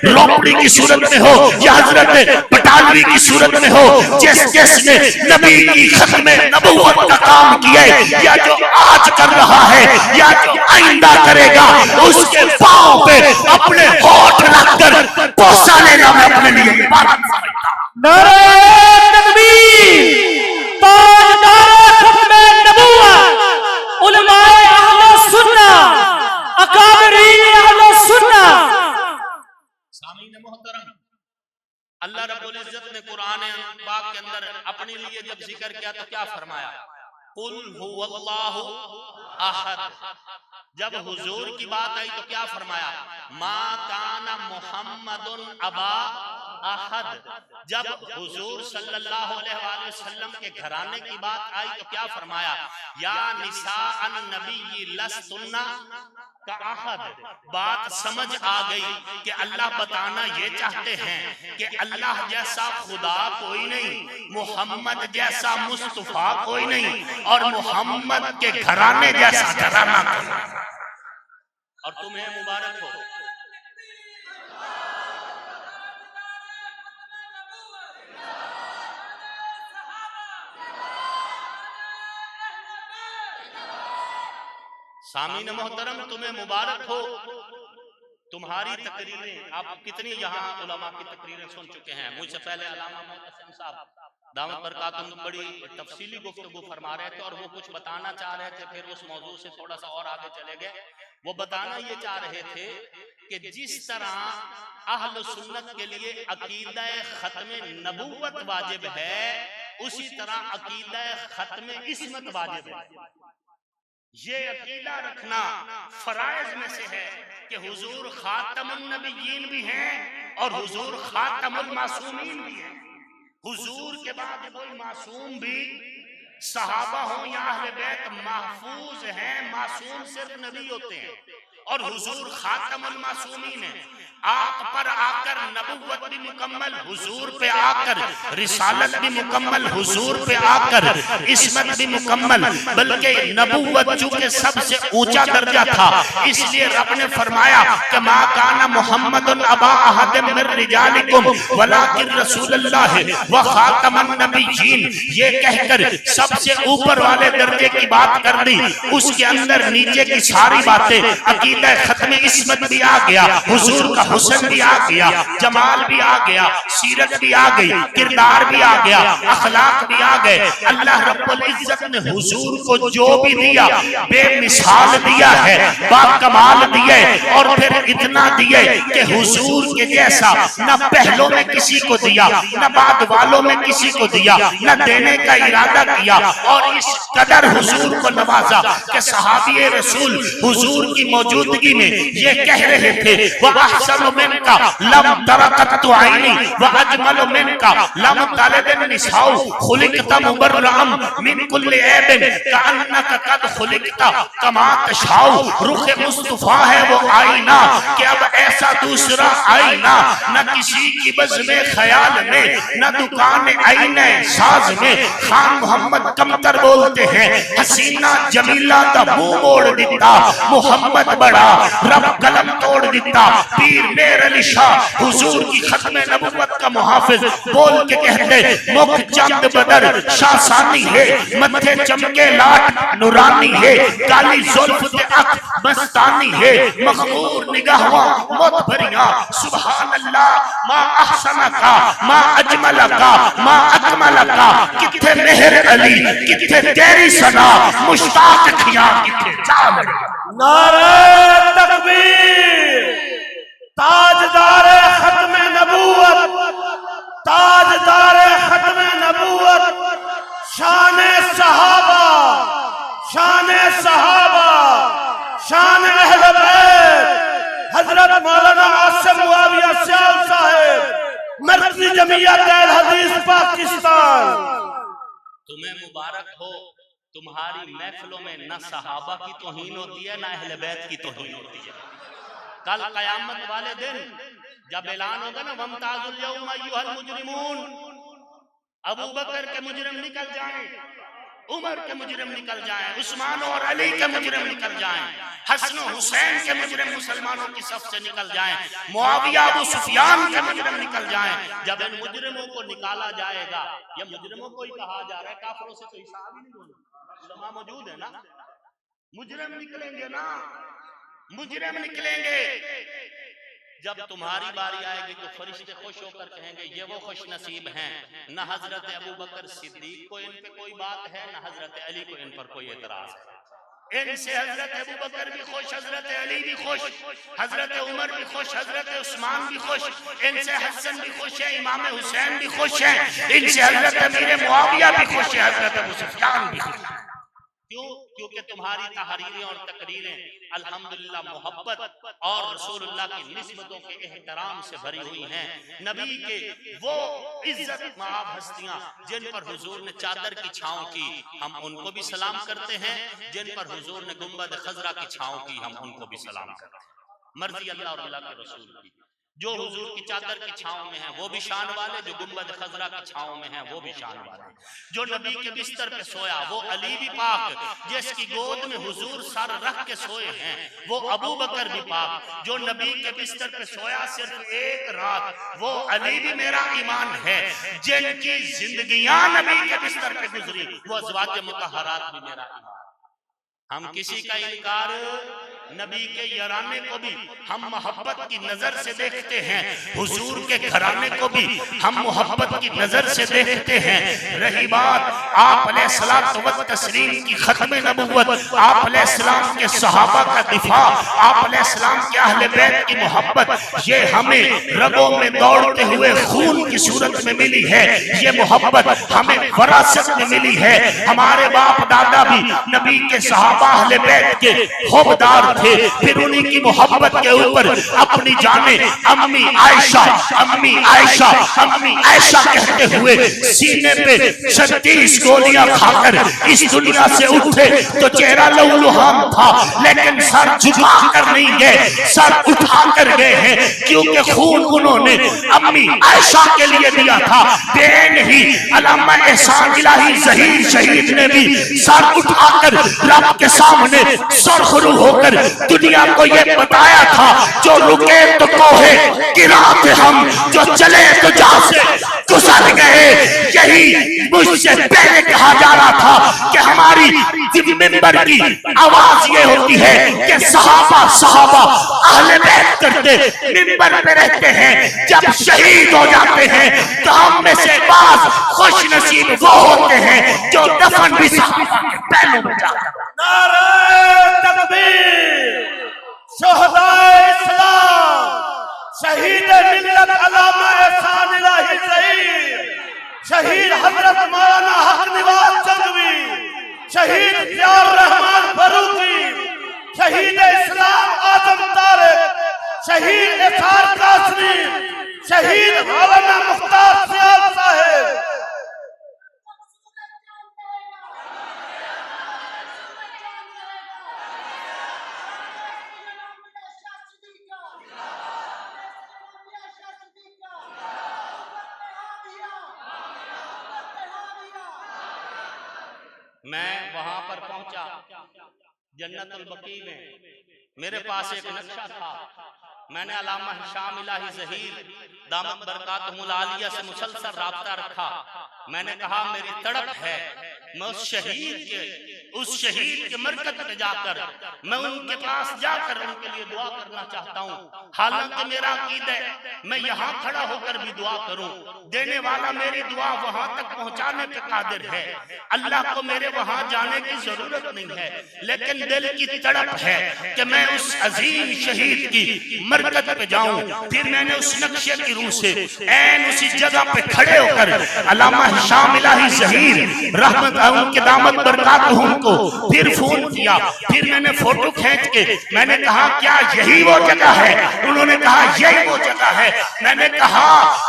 रोपड़ी की सूरत में हो या हजरत पटालवी की सूरत में हो, जिसने नबी की खत्मे नबूवत का काम किया है या जो आज कर रहा है या जो आइंदा करेगा, उसके पांव पे अपने होठ रखकर पोसा लेना मैं अपने लिए इबादत समझता हूं। नारे तकबीर, ताजदारे खत्मे नबूवत, उलमाए अहले सुन्नह, अकाबरीन अहले सुन्नह। सामीन मोहतरम, अल्लाह रब्बुल इज्जत ने कुरान पाक के अंदर अपने लिए जब जिक्र किया तो क्या फरमाया? कुल हुवल्लाहु अहद। जब हुजूर की बात आई तो क्या फरमाया? मा काना मुहम्मदुन अबा अहद। जब हुजूर सल्लल्लाहु अलैहि वसल्लम के घराने की बात आई तो क्या फरमाया? या निसा अन नबी लस्तुन्ना का अहद। बात समझ आ गई कि अल्लाह बताना ये चाहते हैं कि अल्लाह जैसा खुदा कोई नहीं, मोहम्मद जैसा मुस्तफा कोई नहीं, और मोहम्मद के घराने जैसा घराना कोई। और तुम्हें मुबारक हो, सामीन मोहतरम, तुम्हें मुबारक हो, तुम्हारी तकरीरें, आप कितनी यहाँ उलमा की तकरीरें सुन चुके हैं। मुझसे पहले अल्लामा मोहतसिम साहब दामत बरकातुहू बड़ी तफसीली गुफ्तगू फरमा रहे थे और वो कुछ बताना चाह रहे थे, फिर उस मौजू से थोड़ा सा और आगे चले गए। वो बताना ये चाह रहे थे कि जिस तरह अहल सुन्नत के लिए अकीदा खत्म नबूवत वाजिब है, उसी तरह अकीदा खत्म इस्मत वाजिब है। ये अकीदा रखना फराइज में से है कि हुजूर खातमुन नबिय्यीन भी हैं और हुजूर खातमुल मासूमीन भी हैं। हुजूर के बाद कोई मासूम भी सहाबा हो या अहले बैत महफूज हैं, मासूम सिर्फ नबी होते हैं और हुजूर खातमुल मासूमीन है। आप पर आकर नबुव्वत भी मुकम्मल, हुजूर पे आकर रिसालत भी मुकम्मल, हुजूर पे आकर इस्मत भी मुकम्मल, बल्कि नबुव्वत चूंकि सबसे ऊंचा दर्जा था, इसलिए रब ने फरमाया कि मा काना मुहम्मदुन अबा अहद मिन रिजालिकुम वलाकिन रसूलुल्लाह व खातमुन नबिय्यीन, ये कहकर सबसे ऊपर वाले दर्जे की बात कर दी। उसके अंदर नीचे की सारी बातें, अकीदा खत्म इस्मत भी आ गया, हुजूर का हुस्न भी आ गया, जमाल भी आ गया, सीरत भी आ गई, किरदार भी आ गया, अखलाक भी आ गए। अल्लाह रब्बुल इज्जत ने हुजूर को जो भी दिया बेमिसाल दिया है, बाकमाल दिए और फिर इतना दिए कि हुजूर के जैसा न पहलों में किसी को दिया, न बाद वालों में किसी को दिया, न देने का इरादा किया और इस कदर हुजूर को नवाजा कि सहाबी रसूल हुजूर की मौजूदगी में ये कह रहे थे, वह अहसनु मिनका लम तरकत आईनी व अजमलु मिनका लम तलदन निसाउ खुलिकत मुबर्रअम मिन कुल्लि ऐबिन कअन्नका कद खुलिकत कमा तशाउ। रुख मुस्तफा है वो आईना कि अब ऐसा दूसरा आईना न किसी की बज़ में ख्याल में, न दुकान आईने साज में। खान मोहम्मद कमतर बोलते हैं, हसीना जमीला दा मुंह मोड़ दिता, मोहम्मद बड़ा रब कलम तोड़ दिता। पीर मेर अली शाह हुजूर की खत्म नबुव्वत का मुहाफिज बोल के कहते, मुख चंद बदर शासानी है, मत्थे चमके लाट नूरानी है, काली जुल्फ ते अख मस्तानी है, मखमूर निगाहवा मौत भरिया। सुभान अल्लाह मा अहसनका मा अजमलका मा अकमलका, किथे मेहर अली किथे तेरी सना, मुश्ताक खिया किथे चाल। नारे तकबीर, ताजदारे खत्म नबूवत, ताजदारे खत्म नबूवत, शाने सहाबा, शाने सहाबा, शान अहले बैत, हजरत मौलाना आसिम मुआविया सियाल साहिब, मरकजी जमीयत अहल हदीस पाकिस्तान। तुम्हें मुबारक हो, तुम्हारी महफिलों में न सहाबा की तौहीन होती है, न अहले बैत की तौहीन होती है। कल कयामत वाले दिन जब ऐलान होगा ना, वमताजुल यौमा अय्युहल मुजरिमून, अबू बकर के मुजरिम निकल जाएं, उमर के मुजरिम निकल जाएं, उस्मान और अली के मुजरिम निकल जाएं, हसन हुसैन के मुजरिम मुसलमानों की सफ से निकल जाएं, मुआविया अबू सुफियान के मुजरिम निकल जाएं। जब इन मुजरिमों को निकाला जाएगा, या मुजरिमों को ही कहा जा रहा है, काफिरों से तो हिसाब ही नहीं होना। उलमा मौजूद है ना, मुजरिम निकलेंगे ना, मुजरिम निकलेंगे। जब तुम्हारी बारी आएगी तो फरिश्ते खुश होकर कहेंगे, ये वो खुश नसीब हैं, न हजरत अबू बकर सिद्दीक को इन पे कोई बात है, न हजरत अली को इन पर कोई एतराज है। इनसे हजरत अबू बकर भी खुश, हजरत अली भी खुश, हजरत उमर भी खुश, हजरत उस्मान भी खुश, इनसे हसन भी खुश है, इमाम हुसैन भी खुश है, इनसे हजरत अमीर मुआविया भी खुश है, हजरत अबू सुफियान भी खुश है। क्यों? क्योंकि तुम्हारी तहरीरें और तकरीरें अल्हम्दुलिल्लाह मोहब्बत और रसूलुल्लाह की निस्बतों के एहतराम से भरी हुई हैं। नबी के वो इज्जत माब हस्तियां जिन पर हुजूर ने चादर की छांव की, हम उनको भी सलाम करते हैं। जिन पर हुजूर ने गुंबद खजरा की छांव की, हम उनको भी सलाम करते हैं। मर्जी अल्लाह और अल्लाह के रसूल की। जो हुजूर की चादर की छांव में है वो भी शान वाले, जो गुंबद खजरा की छांव में है वो भी शान वाले। जो नबी के बिस्तर पे सोया वो अली भी पाक, जिसकी गोद में हुजूर सर रख के सोए हैं वो अबू बकर भी पाक। जो नबी के बिस्तर पे सोया सिर्फ एक रात वो अली भी मेरा ईमान है। जिनकी जिंदगियां नबी के बिस्तर पे गुजरी वो अज़वाज मुतहहरात भी मेरा ईमान। हम किसी का इनकार नबी के याराने को भी हम मोहब्बत की नजर से देखते हैं, हुजूर के घराने को भी हम मोहब्बत की नजर से देखते हैं। रही बात आप अलैहिस्सलातु व तस्लीम की खत्म नबुव्वत, आप अलैहिस्सलाम के सहाबा का दिफा, आप अलैहिस्सलाम के अहले बैत की मोहब्बत, ये हमें रगों में दौड़ते हुए खून की सूरत में मिली है। ये मोहब्बत हमें विरासत में मिली है। हमारे बाप दादा भी नबी के सहाबा अहले बैत के खूबदार थे, फिर उन्हीं की मोहब्बत के ऊपर अपनी जाने अम्मी आयशा, अम्मी आयशा, अम्मी आयशा कहते हुए सीने पे 36 गोलियां खाकर इस दुनिया से उठे तो चेहरा लहूलुहान था, लेकिन सर झुका कर नहीं गए, सर उठा कर गए हैं, क्योंकि खून उन्होंने अम्मी आयशा के लिए दिया था। बेन ही अल्लामा एहसान इलाही ज़हीर शहीद ने भी सर उठाकर रब के सामने सरखरू होकर दुनिया को ये बताया था, जो रुके तो कोहे गिरा थे हम, जो चले तो जहां से गुजर गए। यही मुझसे पहले कहा जा रहा था कि हमारी मिंबर की आवाज ये होती है कि सहाबा सहाबा अहले बैत करते मिंबर पे रहते हैं, जब शहीद हो जाते हैं तो हम में से बात खुश नसीब वो होते हैं जो दफन भी सहाबा के पहलू में जाकर। नारे तकबीर, शोहदाए इस्लाम, शहीद मिल्लत अल्लामा एहसान इलाही ज़हीर, शहीद हजरत मौलाना हक निवाज जंगवी, शहीद ज़ियाउर रहमान फरूकी, शहीद इस्लाम आजम तारिक, शहीद एसार कासमी, शहीद मौलाना मुख्तार सियाल साहेब। मैं वहां पर पहुंचा जन्नतुल बकी में, मेरे पास एक नक्शा था। मैंने अल्लामा हिशाम इलाही ज़हीर दामत बरकातहुल आलिया से मुसलसल राब्ता रखा। मैंने कहा मेरी तड़प है मैं उस शहीद के मरकज पे जाकर मैं उनके पास जाकर उनके लिए दुआ करना चाहता हूँ। हालांकि मेरा अकीद है मैं यहाँ खड़ा होकर भी दुआ करूँ, देने वाला मेरी दुआ वहां तक पहुँचाने पे कादिर है। अल्लाह को मेरे वहां जाने की जरूरत नहीं है, लेकिन दिल की तड़प है कि मैं उस अजीम शहीद की मरकज पे जाऊं। फिर मैंने उस नक्शे की रूह से ऐन उसी जगह पे खड़े होकर अल्लामा हिशाम इलाही ज़हीर रहमत उनके दामत बरकातहू को फिर फोन किया। फिर मैंने फोटो खींच के मैंने कहा क्या यही वो जगह है? उन्होंने कहा यही वो जगह है। मैंने कहा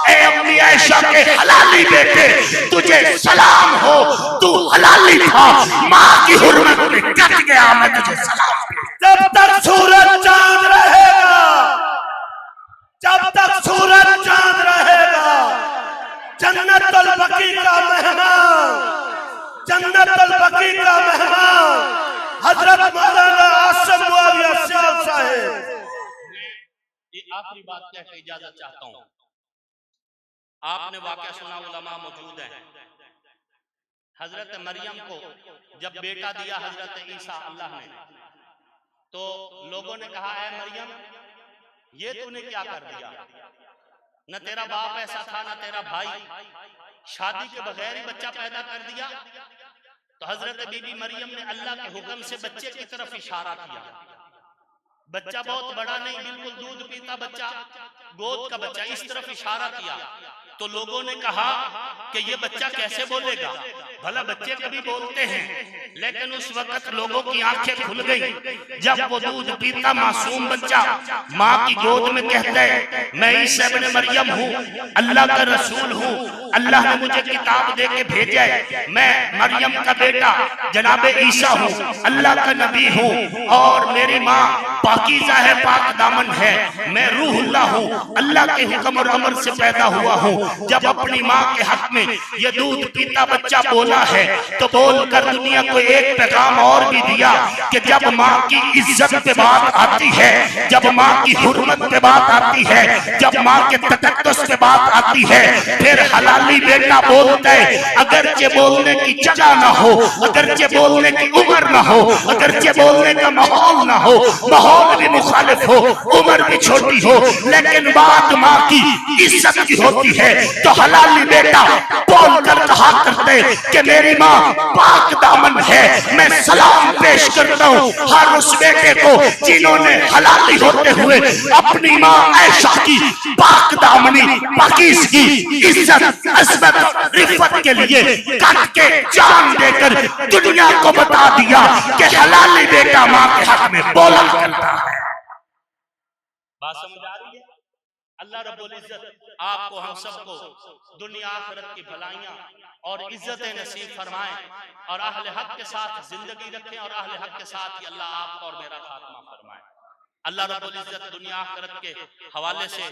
ए अम्मी आयशा के हलाली बेटे, तुझे सलाम हो, तू हलाली था, माँ की हुर्मत में कट गया, मैं तुझे सलाम। जब तक सूरज चांद रहेगा, जब तक सूरज चांद रहेगा, जन्नतुल बकी का मेहमान, जन्नतुल बकी का मेहमान हजरत मौलाना आसिम मुआविया सियाल साहेब। ये आखिरी बात कह के इजाजत चाहता हूँ। आपने वाकया सुना, उलमा मौजूद हैं। हजरत मरियम को जब बेटा दिया हजरत ईसा अल्लाह ने, तो लोगों ने कहा है मरियम ये तूने क्या कर दिया? न तेरा बाप ऐसा था न तेरा भाई, शादी के बगैर ही बच्चा पैदा कर दिया। तो हजरत बीबी मरियम ने अल्लाह के हुक्म से बच्चे की तरफ इशारा किया। बच्चा बहुत बड़ा नहीं, बिल्कुल दूध पीता बच्चा, गोद का बच्चा, इस तरफ इशारा किया। तो लोगों ने कहा कि ये बच्चा कैसे बोलेगा? भला बच्चे कभी बोलते हैं, लेकिन उस वक्त लोगों की आंखें खुल गई जब वो दूध पीता मासूम बच्चा माँ की गोद में कहता है मैं ईसा इब्न मरियम हूँ, अल्लाह का रसूल हूँ, अल्लाह ने मुझे किताब दे के भेजा है, मैं मरियम का बेटा जनाब ईसा हूँ, अल्लाह का नबी हूँ, और मेरी माँ पाकीज़ा है, पाक दामन है, मैं रूहुल्लाह हूँ, अल्लाह के हुक्म और अमर से पैदा हुआ हूँ। जब अपनी माँ के हक में ये दूध पीता बच्चा बोला बोला है तो बोलकर दुनिया को एक पैगाम और भी दिया कि जब माँ की इज्जत पे बात आती है, जब माँ की हुर्मत पे बात आती है, जब माँ के तकद्दुस पे बात आती है, फिर हलाली बेटा बोलता है। अगरचे बोलने की जगह ना हो, अगरचे बोलने की उम्र ना हो, अगरचे बोलने का माहौल ना हो, माहौल भी मुखालिफ हो, उम्र भी छोटी हो, लेकिन बात माँ की इज्जत की होती है तो हलाली बेटा बोल कर कहा करते कि मेरी माँ पाक दामन है। मैं सलाम पेश करता हूँ हर उस बेटे को जिन्होंने हलाली होते हुए अपनी माँ ऐशा की पाक दामनी पाकीज़गी इज्जत अज़मत रिफ़त के लिए कट के जान देकर दुनिया को बता दिया कि हलाली बेटा माँ के हक में बोला करता है। बात समझ आ रही है? अल्लाह रब्बुल इज्जत आपको हम सबको दुनिया आखिरत की भलाइयां और इज्जत नसीब फरमाए और अहले हक के साथ जिंदगी रखें और अहले हक के साथ ही अल्लाह आपका और मेरा खात्मा फरमाए। अल्लाह रब्बुल इज्जत दुनिया आखिरत के हवाले से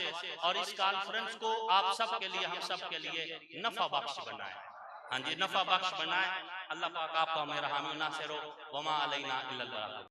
और इस कॉन्फ्रेंस को आप सब के लिए, हम सब के लिए नफा बख्श बनाए। हाँ जी, नफा बख्श बनाए। अल्लाह पाक आपका मेरा हामी नासिर हो। वमा अलैना इल्लल बलाग।